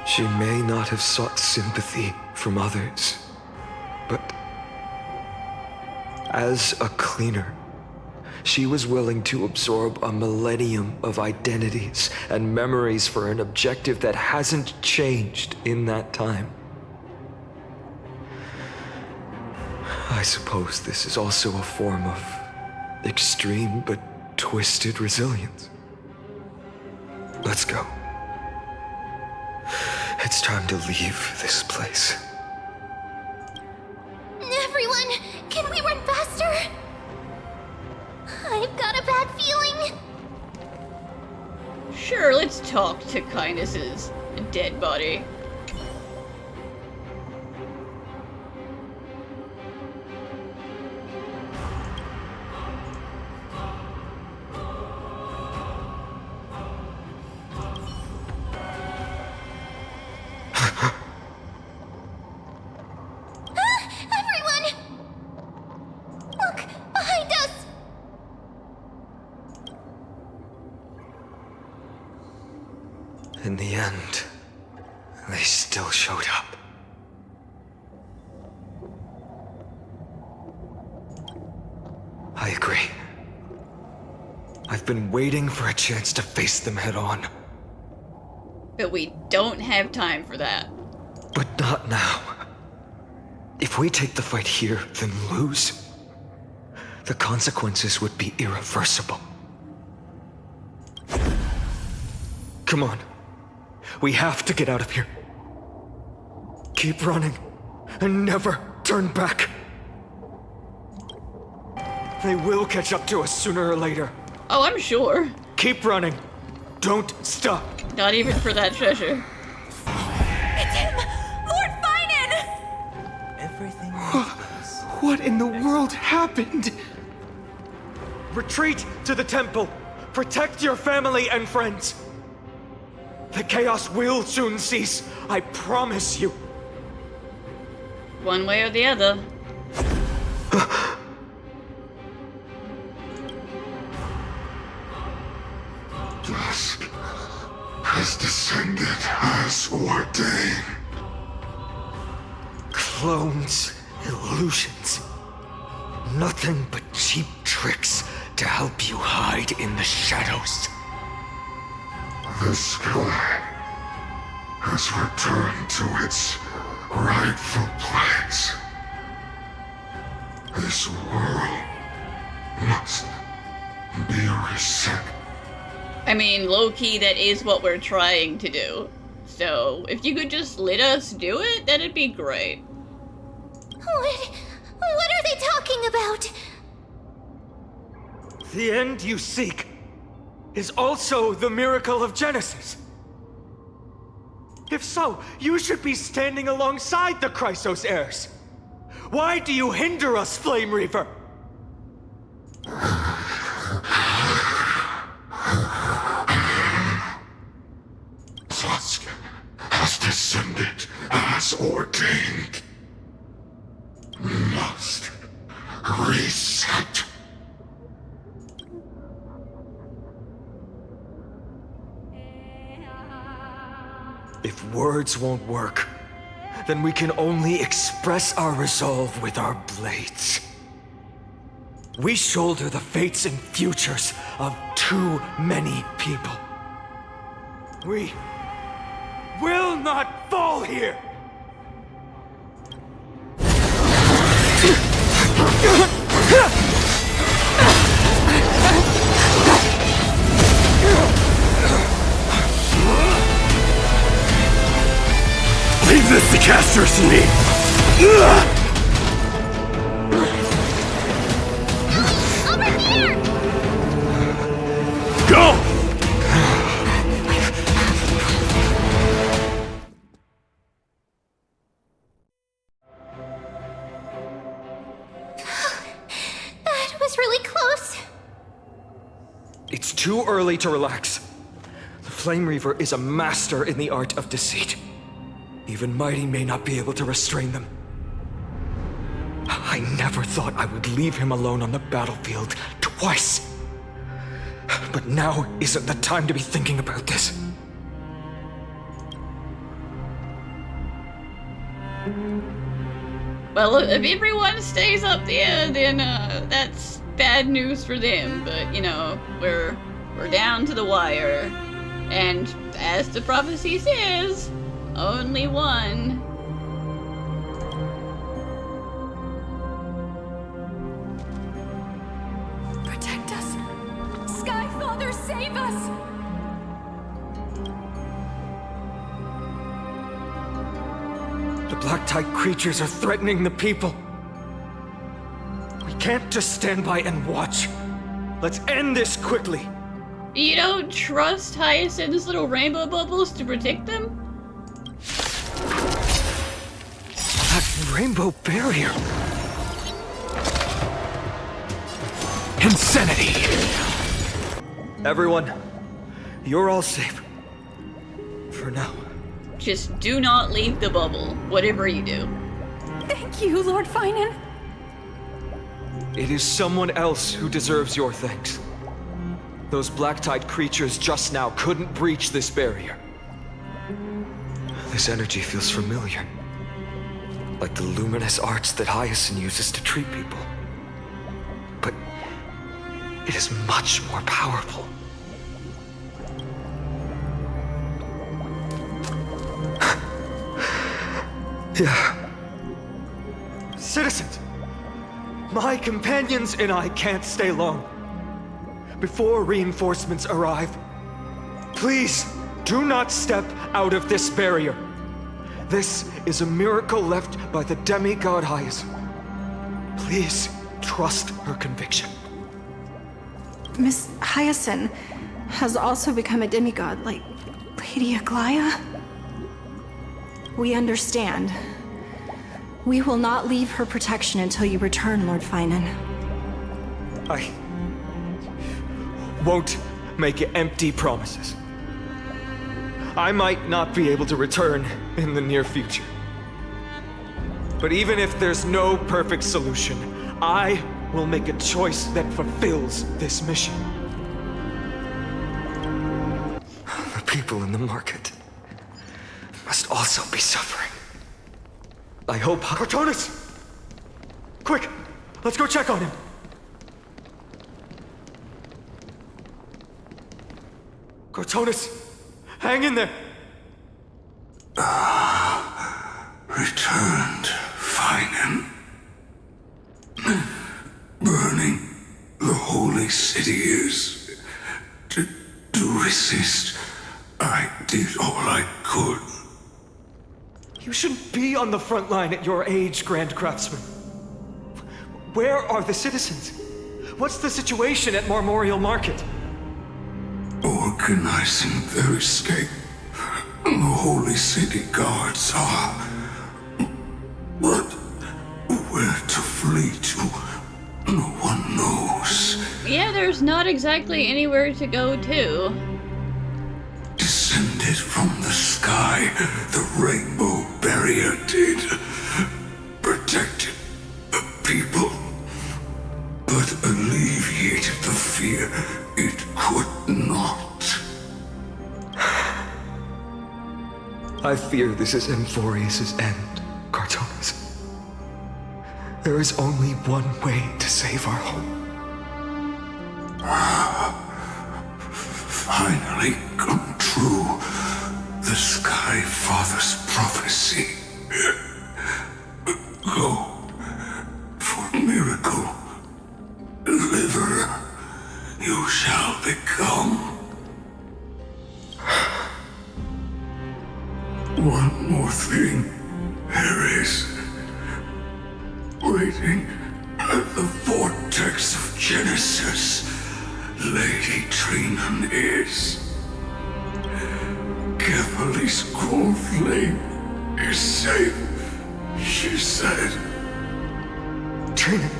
She may not have sought sympathy from others, but as a cleaner, she was willing to absorb a millennium of identities and memories for an objective that hasn't changed in that time. I suppose this is also a form of extreme but twisted resilience. Let's go. It's time to leave this place. Everyone, can we run faster? I've got a bad feeling. Sure, let's talk to Kindness's dead body. In the end, they still showed up. I agree. I've been waiting for a chance to face them head on. But we don't have time for that. But not now. If we take the fight here, then lose, the consequences would be irreversible. Come on. We have to get out of here. Keep running, and never turn back. They will catch up to us sooner or later. Oh, I'm sure. Keep running. Don't stop. Not even for that treasure. It's him! Lord Finan! Everything. What in the world happened? Retreat to the temple. Protect your family and friends. The chaos will soon cease, I promise you. One way or the other. Dusk has descended as ordained. Clones, illusions. Nothing but cheap tricks to help you hide in the shadows. The sky has returned to its rightful place. This world must be reset. I mean, low-key, that is what we're trying to do. So, if you could just let us do it, that'd be great. What are they talking about? The end you seek is also the miracle of Genesis. If so, you should be standing alongside the Chrysos heirs. Why do you hinder us, Flame Reaver? Dusk has descended as ordained. Must reset. If words won't work, then we can only express our resolve with our blades. We shoulder the fates and futures of too many people. We will not fall here! Leave this to Casters and me! Over here! was really close. It's too early to relax. The Flame Reaver is a master in the art of deceit. Even Mighty may not be able to restrain them. I never thought I would leave him alone on the battlefield twice. But now isn't the time to be thinking about this. Well, if everyone stays up there, then that's bad news for them. But you know, we're down to the wire, and as the prophecy says, only one. Protect us! Sky Father, save us! The black tide creatures are threatening the people. We can't just stand by and watch. Let's end this quickly. You don't trust Hyacinth's little rainbow bubbles to protect them? That rainbow barrier. Insanity! Everyone, you're all safe. For now. Just do not leave the bubble, whatever you do. Thank you, Lord Finan. It is someone else who deserves your thanks. Those black tide creatures just now couldn't breach this barrier. This energy feels familiar. Like the luminous arts that Hyacinth uses to treat people. But it is much more powerful. Yeah. Citizens! My companions and I can't stay long. Before reinforcements arrive, please do not step out of this barrier. This is a miracle left by the demigod Hyacinth. Please trust her conviction. Miss Hyacinth has also become a demigod, like Lady Aquila. We understand. We will not leave her protection until you return, Lord Finan. I won't make empty promises. I might not be able to return in the near future. But even if there's no perfect solution, I will make a choice that fulfills this mission. The people in the market must also be suffering. I hope... Cortonis! Quick! Let's go check on him! Cortonis! Hang in there! Returned, Finan. Burning the holy city is... To resist, I did all I could. You shouldn't be on the front line at your age, Grand Craftsman. Where are the citizens? What's the situation at Marmorial Market? Organizing their escape. The holy city guards are... But where to flee to, no one knows. Yeah, there's not exactly anywhere to go to. Descended from the sky, the rainbow barrier did. Protected the people, but alleviated the fear it could not. I fear this is Amphoreus' end, Cartonis. There is only one way to save our home. Finally come true. The Sky Father's prophecy. Go for miracle. Deliverer, you shall become. One more thing, there is. Waiting at the vortex of Genesis, Lady Trinan is. Kephale's Coreflame is safe, she said. Trinan.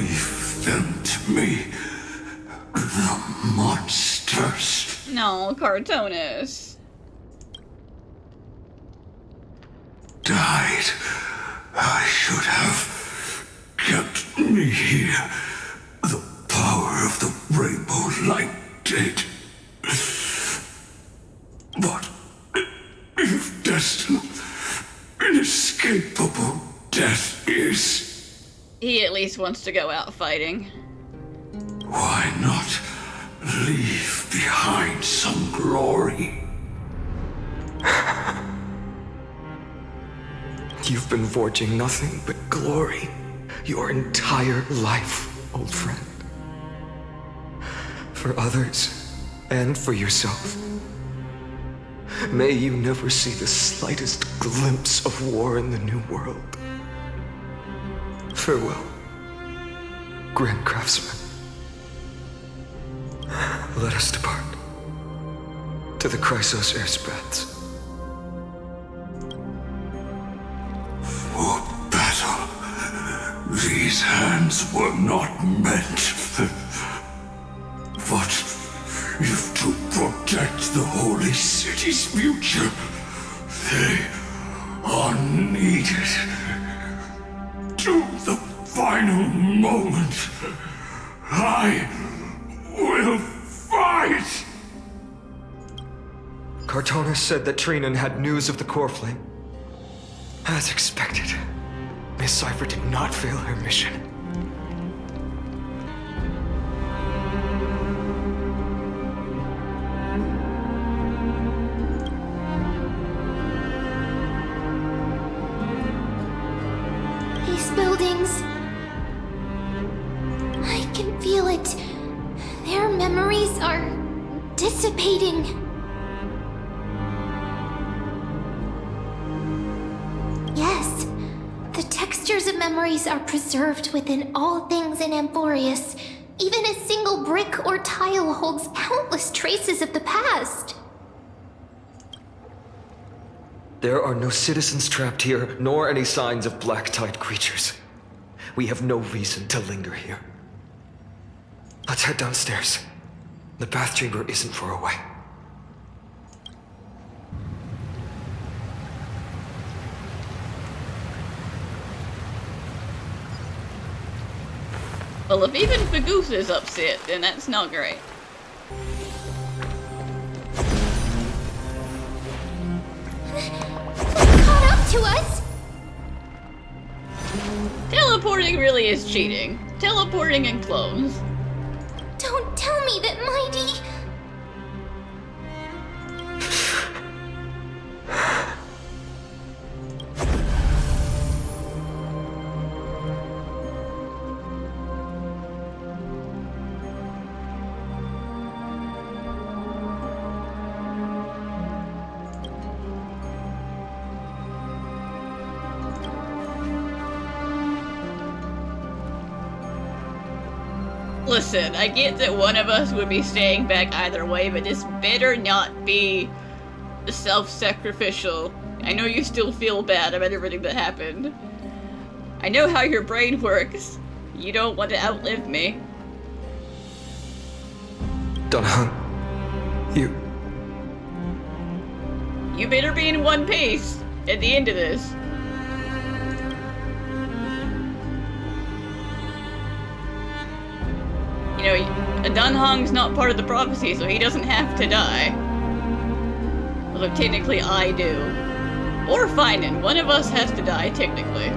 Leave them to me. The monsters. No, Cartoonus. Died. I should have kept me here. The power of the rainbow light did. But if destined, inescapable death is, He at least wants to go out fighting. why not leave behind some glory? You've been forging nothing but glory your entire life, old friend. For others, and for yourself. May you never see the slightest glimpse of war in the New World. Farewell, Grand Craftsman. Let us depart to the Chrysos airspaths. For battle, these hands were not meant. But if to protect the holy city's future, they are needed. To the final moment, I will fight! Cartoonus said that Trinan had news of the Coreflame. As expected, Miss Cypher did not fail her mission. These buildings. I can feel it. Their memories are dissipating. Yes, the textures of memories are preserved within all things in Amphoreus. Even a single brick or tile holds countless traces of the past. There are no citizens trapped here, nor any signs of black-tide creatures. We have no reason to linger here. Let's head downstairs. The bath chamber isn't far away. Well, if even Fagoose is upset, then that's not great. Caught up to us? Teleporting really is cheating. Teleporting in clothes. Don't tell me that Mighty... Listen, I get that one of us would be staying back either way, but this better not be self-sacrificial. I know you still feel bad about everything that happened. I know how your brain works. You don't want to outlive me. Dunhung, You better be in one piece at the end of this. You know, Dunhung's not part of the prophecy, so he doesn't have to die. Although technically I do. Or Finan. One of us has to die, technically.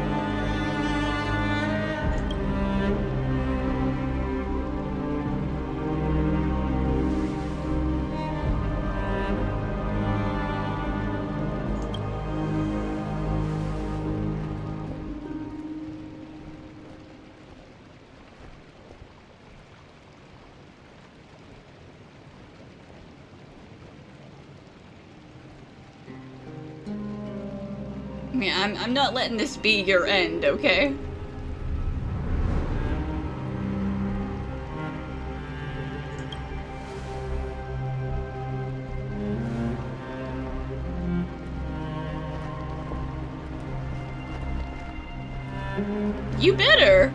Yeah, I'm not letting this be your end, okay? You better!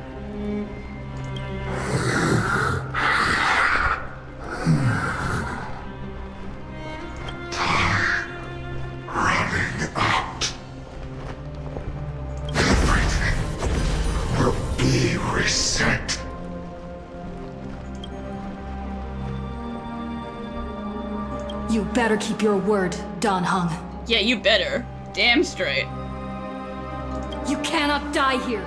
You better keep your word, Dan Heng. Yeah, you better. Damn straight. You cannot die here.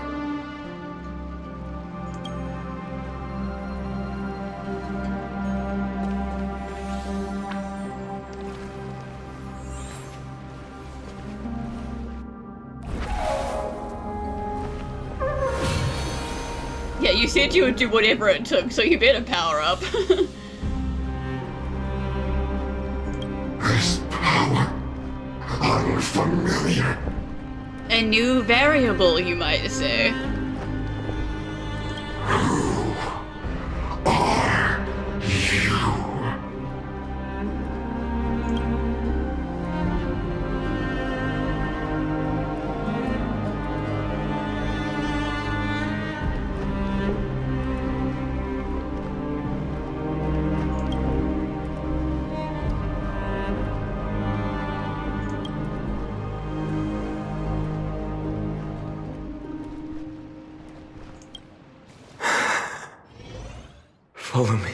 Yeah, you said you would do whatever it took, so you better power up. This power, unfamiliar. A new variable, you might say. Who are you? Follow me.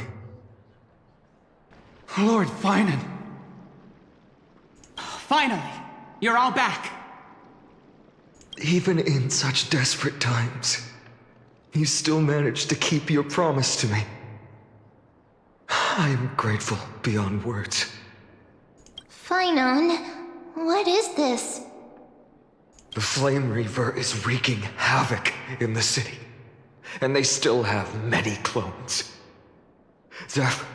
Lord Finan. Finally, you're all back. Even in such desperate times, you still managed to keep your promise to me. I am grateful beyond words. Finan, what is this? The Flame Reaver is wreaking havoc in the city, and they still have many clones. Zeph,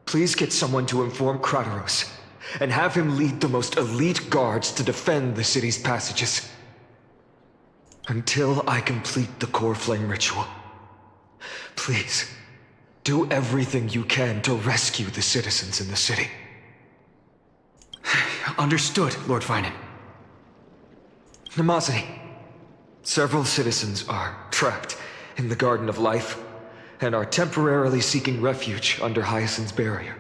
please get someone to inform Kratos, and have him lead the most elite guards to defend the city's passages. Until I complete the Coreflame ritual. Please, do everything you can to rescue the citizens in the city. Understood, Lord Finan. Nemosity, several citizens are trapped in the Garden of Life, and are temporarily seeking refuge under Hyacinth's barrier.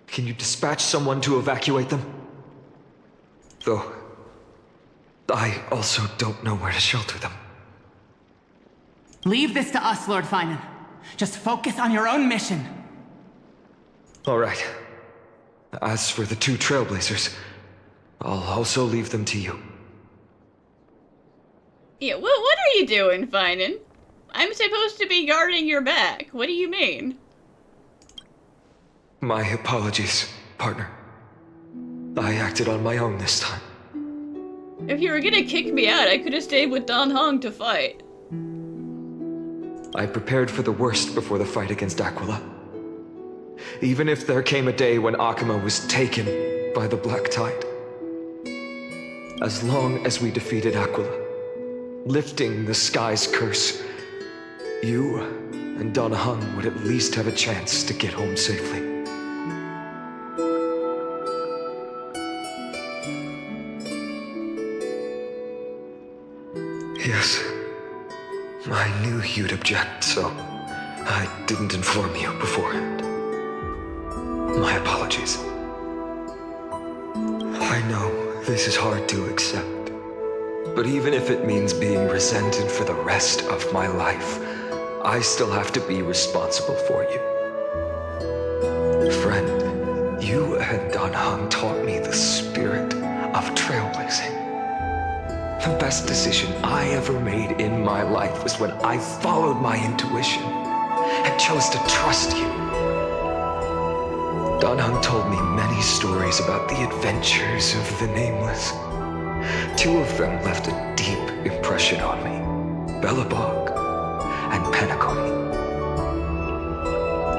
Can you dispatch someone to evacuate them? Though, I also don't know where to shelter them. Leave this to us, Lord Finan. Just focus on your own mission. All right. As for the 2 Trailblazers, I'll also leave them to you. Yeah, what are you doing, Finan? I'm supposed to be guarding your back. What do you mean? My apologies, partner. I acted on my own this time. If you were gonna kick me out, I could have stayed with Dan Heng to fight. I prepared for the worst before the fight against Aquila. Even if there came a day when Akima was taken by the Black Tide. As long as we defeated Aquila, lifting the sky's curse, you and Dan Heng would at least have a chance to get home safely. Yes, I knew you'd object, so I didn't inform you beforehand. My apologies. I know this is hard to accept, but even if it means being resented for the rest of my life, I still have to be responsible for you. Friend, you and Dan Heng taught me the spirit of trailblazing. The best decision I ever made in my life was when I followed my intuition and chose to trust you. Dan Heng told me many stories about the adventures of the Nameless. 2 of them left a deep impression on me. Belobog and Penacony.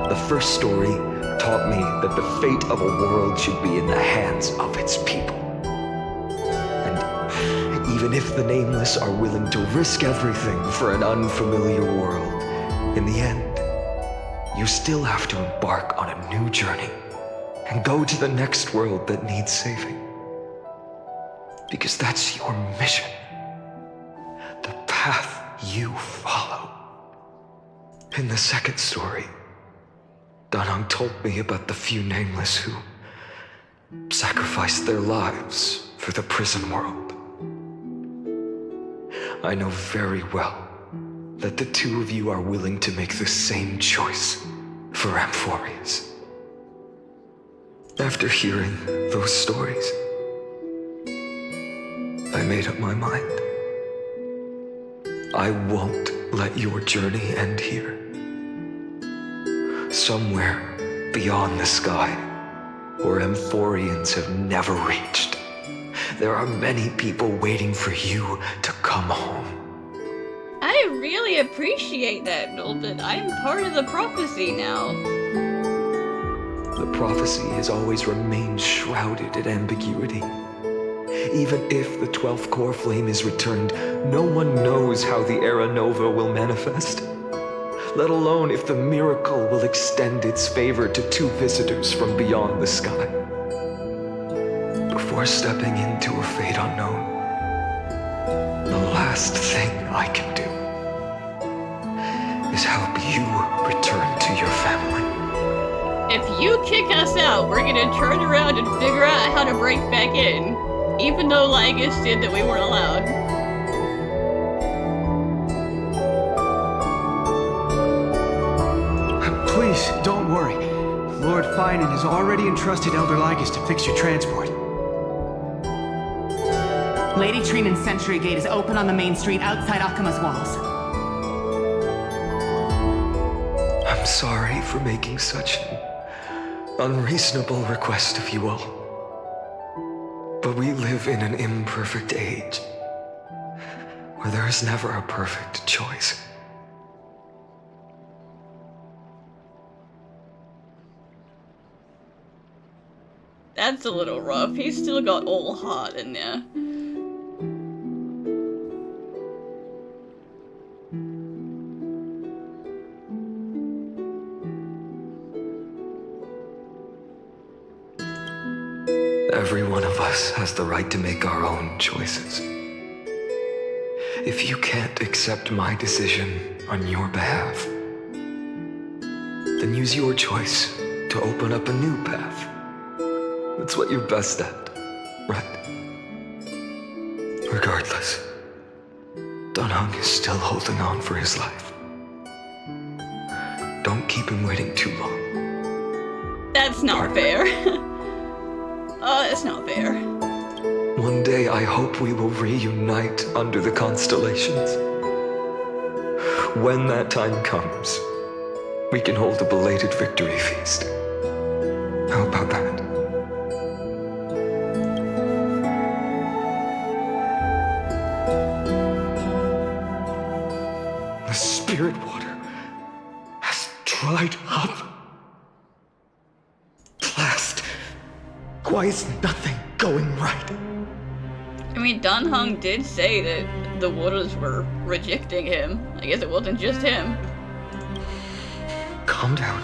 The first story taught me that the fate of a world should be in the hands of its people. And even if the Nameless are willing to risk everything for an unfamiliar world, in the end, you still have to embark on a new journey and go to the next world that needs saving. Because that's your mission. The path you follow. In the second story, Dan Heng told me about the few Nameless who sacrificed their lives for the prison world. I know very well that the 2 of you are willing to make the same choice for Amphoreus. After hearing those stories, I made up my mind. I won't let your journey end here. Somewhere beyond the sky, where Amphoreans have never reached, there are many people waiting for you to come home. I really appreciate that, Nolan. I'm part of the prophecy now. The prophecy has always remained shrouded in ambiguity. Even if the 12th Coreflame is returned, no one knows how the Era Nova will manifest, let alone if the miracle will extend its favor to 2 visitors from beyond the sky. Before stepping into a fate unknown, the last thing I can do is help you return to your family. If you kick us out, we're gonna turn around and figure out how to break back in. Even though Lygus said that we weren't allowed. Please, don't worry. Lord Finan has already entrusted Elder Lygus to fix your transport. Lady Trinan's Sentry Gate is open on the main street outside Akima's walls. I'm sorry for making such an unreasonable request of you all. But we live in an imperfect age, where there is never a perfect choice. That's a little rough. He's still got old heart in there. Every one of us has the right to make our own choices. If you can't accept my decision on your behalf, then use your choice to open up a new path. That's what you're best at, right? Regardless, Dan Heng is still holding on for his life. Don't keep him waiting too long. That's not fair. Oh, that's not fair. One day I hope we will reunite under the constellations. When that time comes, we can hold a belated victory feast. How about that? The spirit water has dried up. Blast! Why is nothing going right? I mean, Dan Heng did say that the waters were rejecting him. I guess it wasn't just him. Calm down.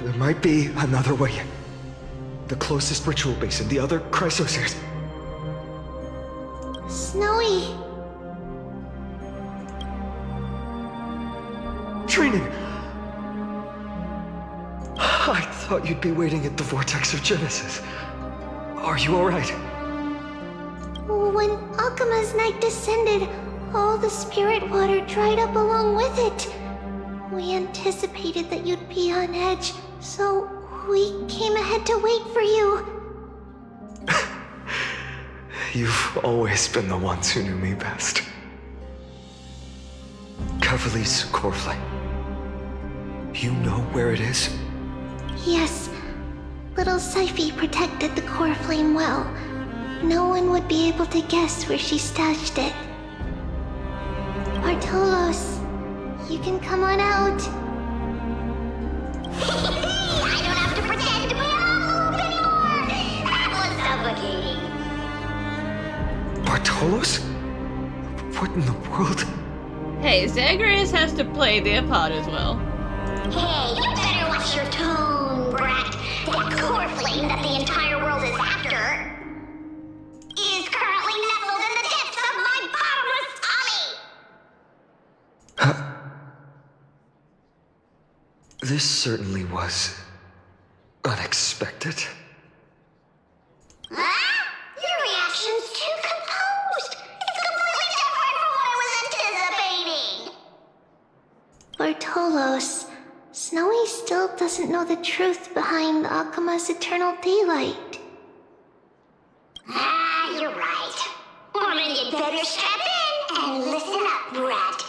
There might be another way in. The closest ritual basin, the other chrysospheres. Snowy. Trinan! I thought you'd be waiting at the Vortex of Genesis. Are you alright? When Akima's night descended, all the spirit water dried up along with it. We anticipated that you'd be on edge, so we came ahead to wait for you. You've always been the ones who knew me best. Kephale's Coreflame. You know where it is? Yes. Little Syphe protected the Coreflame well. No one would be able to guess where she stashed it. Bartolos, you can come on out. I don't have to pretend to be aloof anymore! That was suffocating. Bartolos? What in the world? Hey, Zagreus has to play their part as well. Hey, you better watch your tone, brat. That Coreflame that the entire world is after is currently nestled in the depths of my bottomless tummy! This certainly was unexpected. Huh? Your reaction's too composed. It's completely different from what I was anticipating. Bartolos, Snowy still doesn't know the truth behind Akuma's eternal daylight. Ah, you're right. Woman, you'd better strap in and listen up, Brett.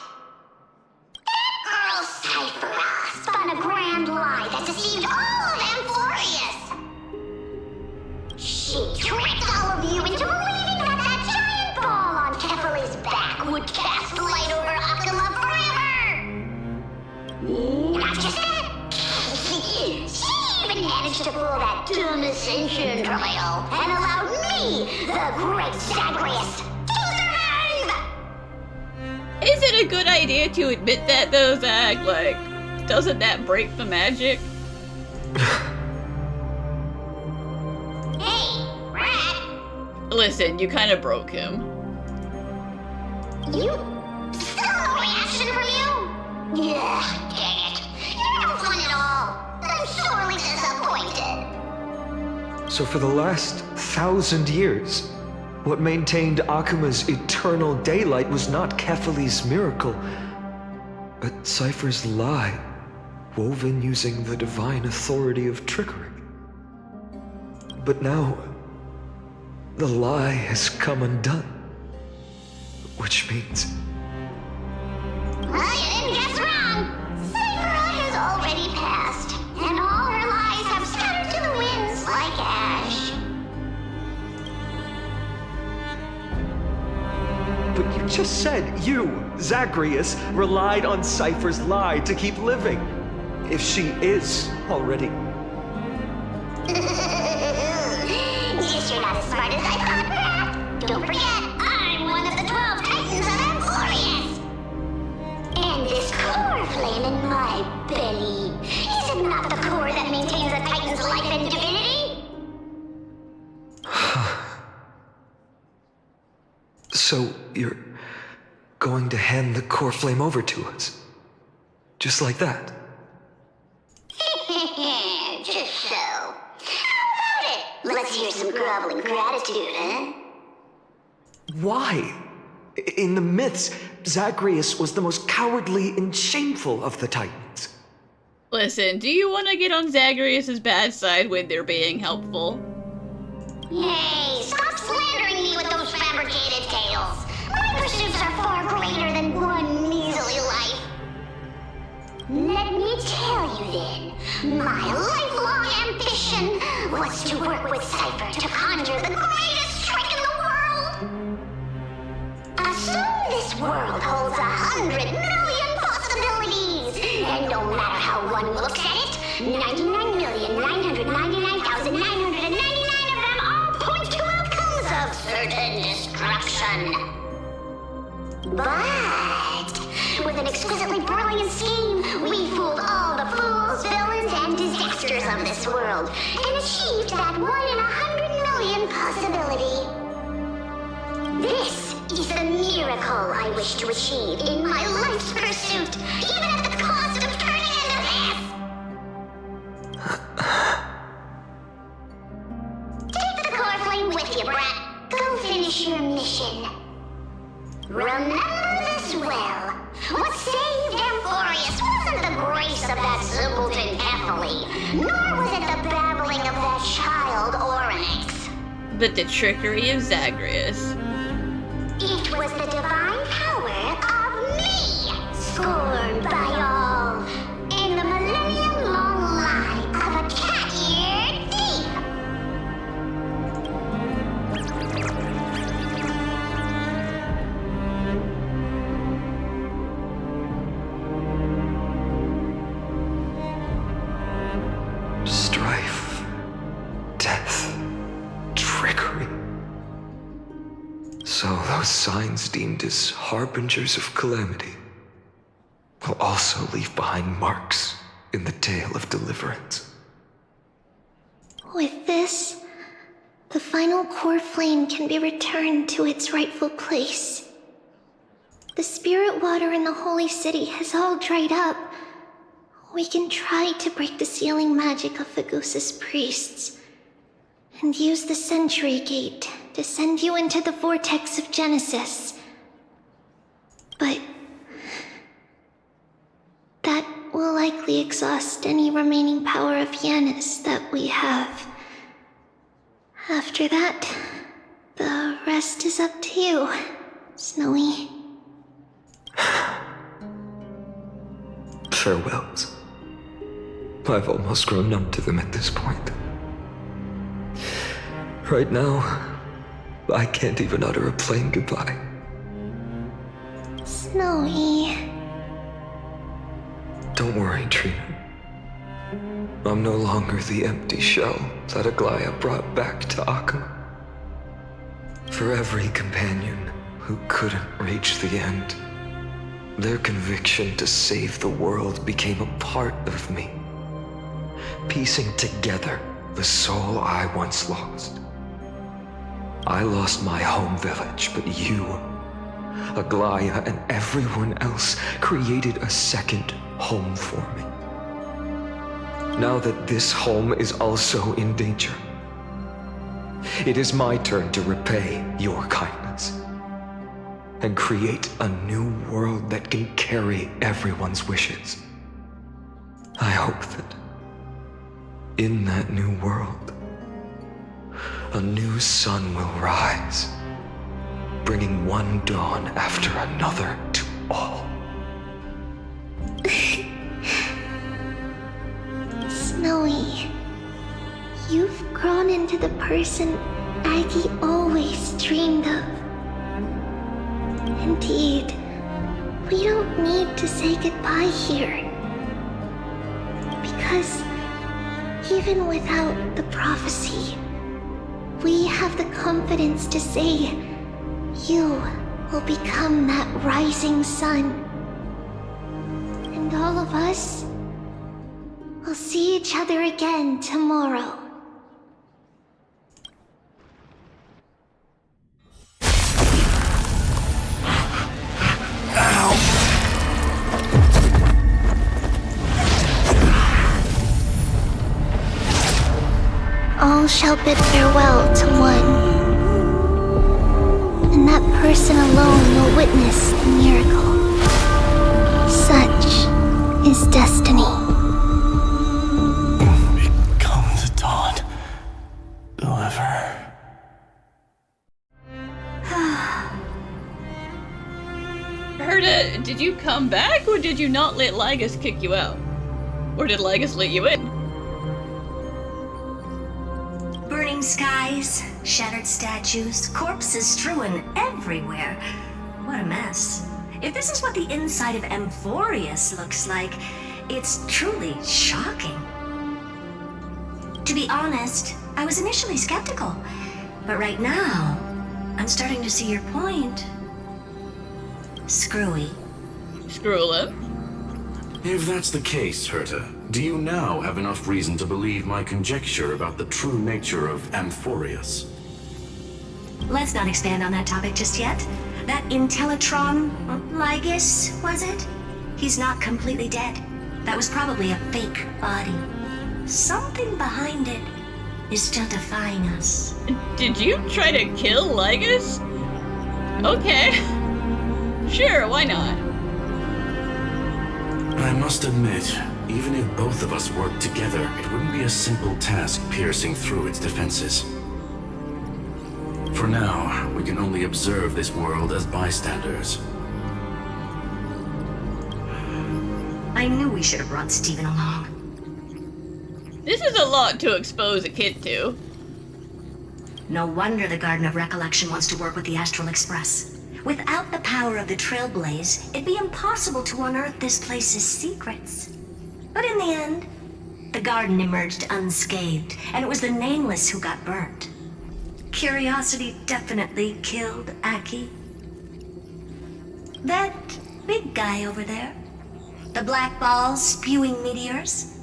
That girl Cyphera spun a grand lie that deceived all of Amphoreus. She tricked all of you into believing that that giant ball on Kephale's back would cast light over Aquila forever. Not just that, she even managed to pull that dumb ascension trial and allowed me, the great Zagreus, to survive! Is it a good idea to admit that though, Zag? Like, doesn't that break the magic? Hey, Rat! Listen, you kind of broke him. You... still no reaction from you? Yeah, dang it. You're no fun at all. I'm sorely disappointed. So for the last 1,000 years, what maintained Akuma's eternal daylight was not Kephale's miracle, but Cypher's lie, woven using the divine authority of trickery. But now, the lie has come undone, which means... Well, you didn't guess wrong. Cyphera has already passed, and all her lies have scattered to the winds like ash. But you just said you, Zagreus, relied on Cypher's lie to keep living. If she is already... Guess you're not as smart as I thought, Rat. Don't forget, I'm one of the 12 Titans of Amphoreus. And this Coreflame in my belly, is it not the core that maintains a Titan's life and divinity? So, you're going to hand the Coreflame over to us? Just like that? Just so. How about it? Let's hear some groveling gratitude, huh? Why? In the myths, Zagreus was the most cowardly and shameful of the Titans. Listen, do you want to get on Zagreus' bad side when they're being helpful? Hey, stop slandering me with those fabricated tales. My pursuits are far greater than one measly life. Let me tell you then, my lifelong ambition was to work with Cypher to conjure the greatest trick in the world. Assume this world holds 100 million possibilities, and no matter how one looks at it, 99,999,999 of them all point to outcomes of certain destruction. But with an exquisitely brilliant scheme, we fooled all the fools, villains, and disasters of this world, and achieved that 1 in 100 million possibility. This is the miracle I wish to achieve in my life's pursuit, even at the cost of turning into this! Take the Coreflame with you, Brat. Go finish your mission. Remember this well. What saved Amphoreus wasn't the grace of that simpleton Kephale, nor was it the babbling of that child Oryx. But the trickery of Zagreus. It was the divine power of me, scorned by all, in the millennium-long lie of a cat-eared thief. Strife, death, trickery. So those signs deemed as harbingers of calamity will also leave behind marks in the tale of deliverance. With this, the final Coreflame can be returned to its rightful place. The spirit water in the holy city has all dried up. We can try to break the sealing magic of Fagusa's priests, and use the Century Gate to send you into the vortex of Genesis. But that will likely exhaust any remaining power of Yanis that we have. After that, the rest is up to you, Snowy. Farewells. I've almost grown numb to them at this point. Right now, I can't even utter a plain goodbye. Snowy. Don't worry, Trina. I'm no longer the empty shell that Aglaya brought back to Akuma. For every companion who couldn't reach the end, their conviction to save the world became a part of me, piecing together the soul I once lost. I lost my home village, but you, Aglaya, and everyone else created a second home for me. Now that this home is also in danger, it is my turn to repay your kindness and create a new world that can carry everyone's wishes. I hope that in that new world, a new sun will rise, bringing one dawn after another to all. Snowy, you've grown into the person Aggie always dreamed of. Indeed, we don't need to say goodbye here. Because even without the prophecy, we have the confidence to say you will become that rising sun. And all of us will see each other again tomorrow. All shall bid farewell to one, and that person alone will witness the miracle. Such is destiny. Become the dawn. Whoever. Herta, did you come back, or did you not let Lygus kick you out? Or did Lygus let you in? Burning skies, shattered statues, corpses strewn everywhere. What a mess. If this is what the inside of Amphoreus looks like, it's truly shocking. To be honest, I was initially skeptical, but right now, I'm starting to see your point. Screwy. Screw If that's the case, Herta, do you now have enough reason to believe my conjecture about the true nature of Amphoreus? Let's not expand on that topic just yet. That Intellitron, Lygus, was it? He's not completely dead. That was probably a fake body. Something behind it is still defying us. Did you try to kill Lygus? Okay. Sure, why not? I must admit, even if both of us worked together, it wouldn't be a simple task piercing through its defenses. For now, we can only observe this world as bystanders. I knew we should have brought Steven along. This is a lot to expose a kid to. No wonder the Garden of Recollection wants to work with the Astral Express. Without the power of the Trailblaze, it'd be impossible to unearth this place's secrets. But in the end, the garden emerged unscathed, and it was the Nameless who got burnt. Curiosity definitely killed Aki. That big guy over there, the black ball spewing meteors,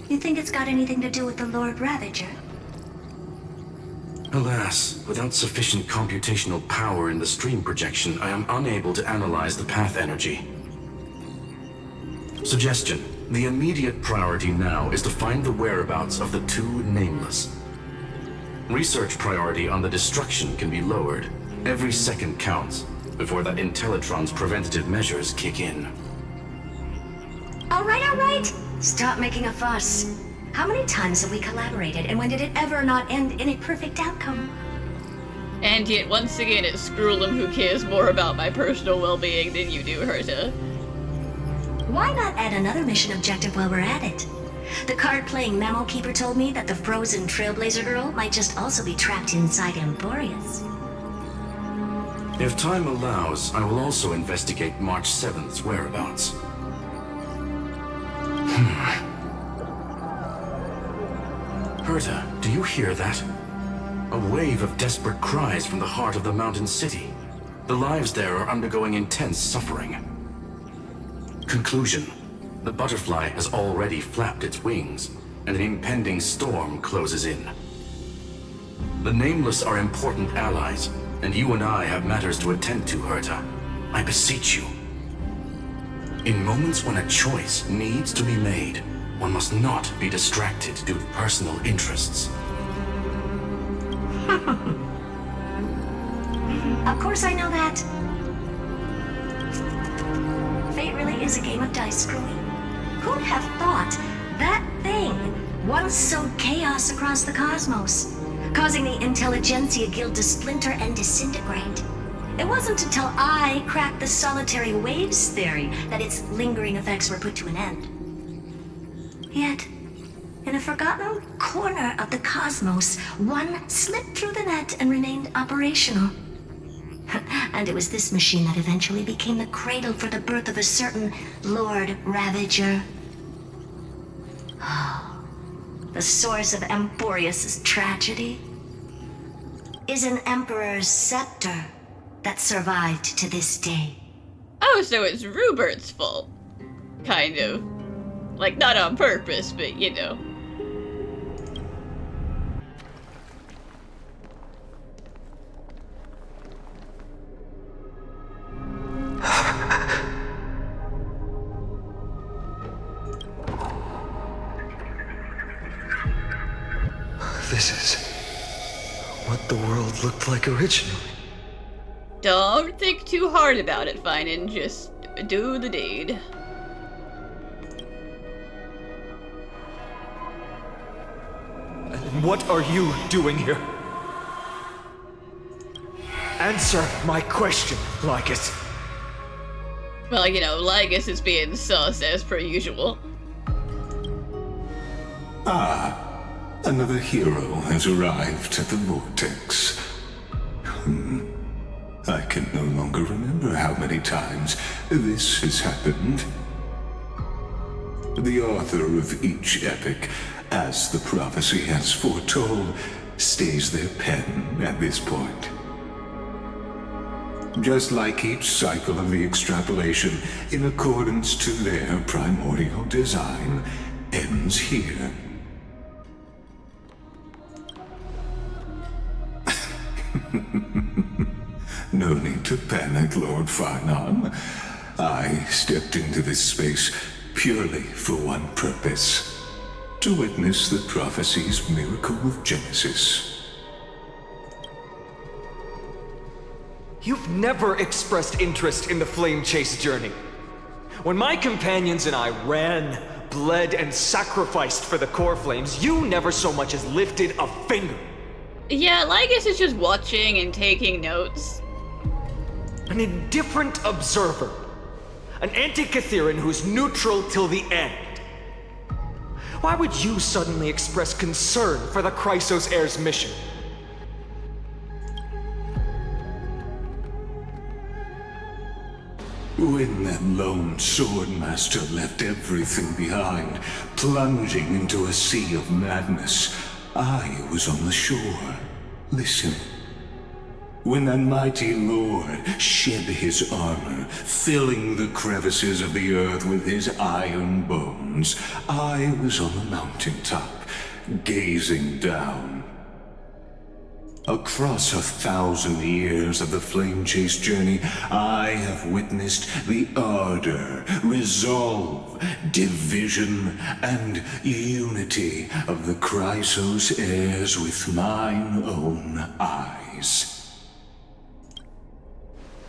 you think it's got anything to do with the Lord Ravager? Alas, without sufficient computational power in the stream projection, I am unable to analyze the path energy. Suggestion. The immediate priority now is to find the whereabouts of the two Nameless. Research priority on the destruction can be lowered. Every second counts before that Intellitron's preventative measures kick in. All right, Stop making a fuss. How many times have we collaborated, and when did it ever not end in a perfect outcome? And yet, once again, it's Skrullum who cares more about my personal well-being than you do, Herta. Why not add another mission objective while we're at it? The card-playing memo keeper told me that the frozen Trailblazer girl might just also be trapped inside Amphoreus. If time allows, I will also investigate March 7th's whereabouts. Herta, do you hear that? A wave of desperate cries from the heart of the mountain city. The lives there are undergoing intense suffering. Conclusion. The butterfly has already flapped its wings, and an impending storm closes in. The Nameless are important allies, and you and I have matters to attend to, Herta. I beseech you. In moments when a choice needs to be made, one must not be distracted due to personal interests. Of course I know that. Fate really is a game of dice, Screwy. Who'd have thought that thing once sowed chaos across the cosmos, causing the Intelligentsia Guild to splinter and disintegrate? It wasn't until I cracked the solitary waves theory that its lingering effects were put to an end. Yet, in a forgotten corner of the cosmos, one slipped through the net and remained operational. And it was this machine that eventually became the cradle for the birth of a certain Lord Ravager. The source of Amphoreus' tragedy is an Emperor's scepter that survived to this day. Oh, so it's Rupert's fault. Kind of. Like, not on purpose, but you know. This is what the world looked like originally. Don't think too hard about it, Finan. Just do the deed. And what are you doing here? Answer my question, Lycus. Well, you know, Lygus is being sus as per usual. Ah, another hero has arrived at the Vortex. I can no longer remember how many times this has happened. The author of each epic, as the prophecy has foretold, stays their pen at this point. Just like each cycle of the extrapolation, in accordance to their primordial design, ends here. No need to panic, Lord Finan. I stepped into this space purely for one purpose. To witness the prophecy's miracle of Genesis. You've never expressed interest in the Flame Chase journey. When my companions and I ran, bled, and sacrificed for the Coreflames, you never so much as lifted a finger. Yeah, Lygus is just watching and taking notes. An indifferent observer. An anti-Catheran who's neutral till the end. Why would you suddenly express concern for the Chrysos Heir's mission? When that lone swordmaster left everything behind, plunging into a sea of madness, I was on the shore. Listen. When that mighty lord shed his armor, filling the crevices of the earth with his iron bones, I was on the mountaintop, gazing down. Across 1,000 years of the Flame Chase journey, I have witnessed the ardor, resolve, division, and unity of the Chrysos heirs with mine own eyes.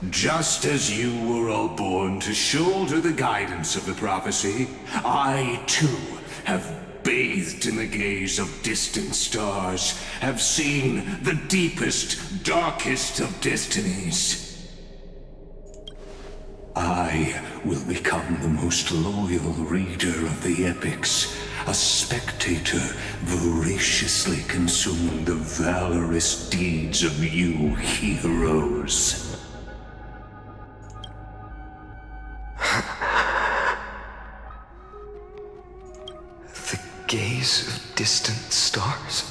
Just as you were all born to shoulder the guidance of the prophecy, I too have bathed in the gaze of distant stars, have seen the deepest, darkest of destinies. I will become the most loyal reader of the epics, a spectator voraciously consuming the valorous deeds of you heroes. The gaze of distant stars?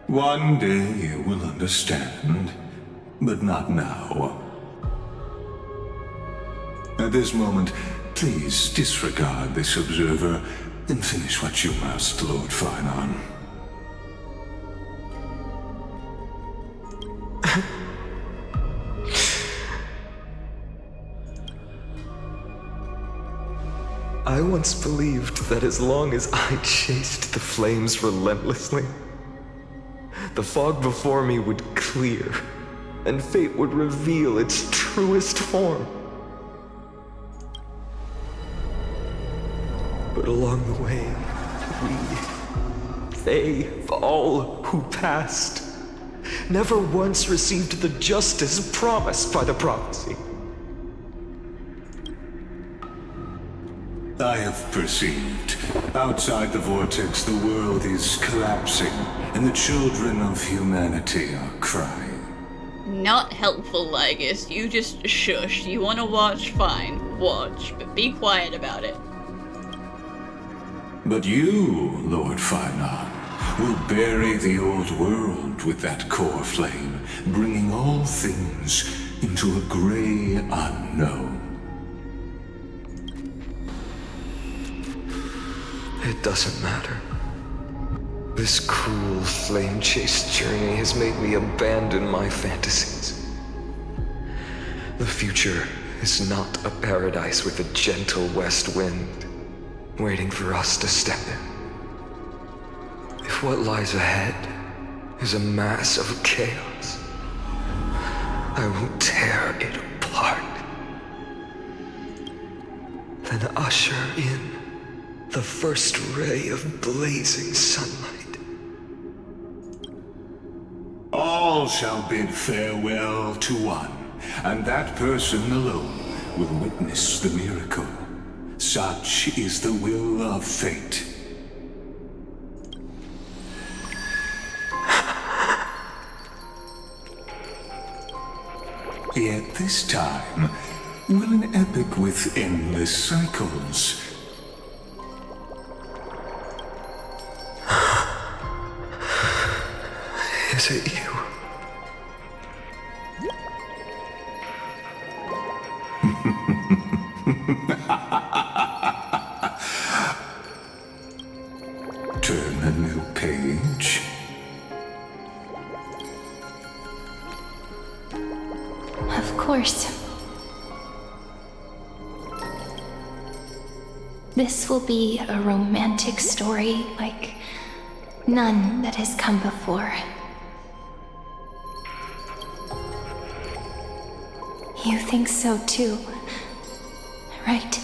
One day you will understand, but not now. At this moment, please disregard this observer and finish what you must, Lord Finon. I once believed that as long as I chased the flames relentlessly, the fog before me would clear, and fate would reveal its truest form. But along the way, they, all who passed, never once received the justice promised by the prophecy. I have perceived. Outside the vortex, the world is collapsing, and the children of humanity are crying. Not helpful, Lygus. You just shush. You wanna watch? Fine. Watch. But be quiet about it. But you, Lord Finon, will bury the old world with that Coreflame, bringing all things into a gray unknown. It doesn't matter. This cruel flame chase journey has made me abandon my fantasies. The future is not a paradise with a gentle west wind, waiting for us to step in. If what lies ahead is a mass of chaos, I will tear it apart. Then usher in the first ray of blazing sunlight. All shall bid farewell to one, and that person alone will witness the miracle. Such is the will of fate. Yet this time, will an epic with endless cycles. Is it you? Turn a new page. Of course. This will be a romantic story like none that has come before. You think so too, right?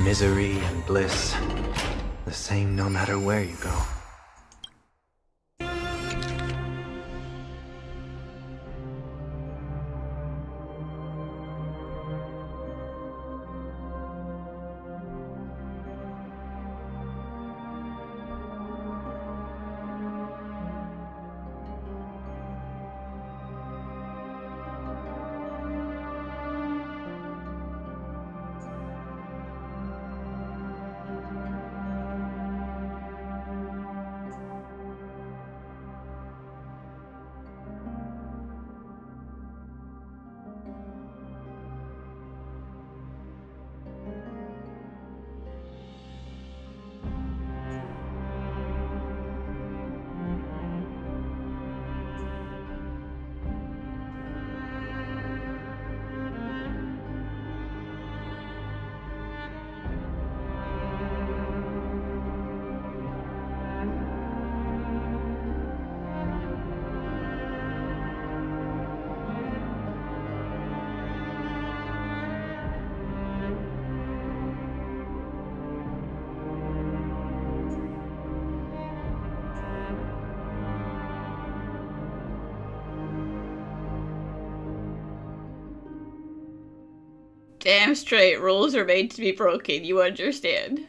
Misery and bliss, the same no matter where you go. Damn straight, rules are made to be broken, you understand.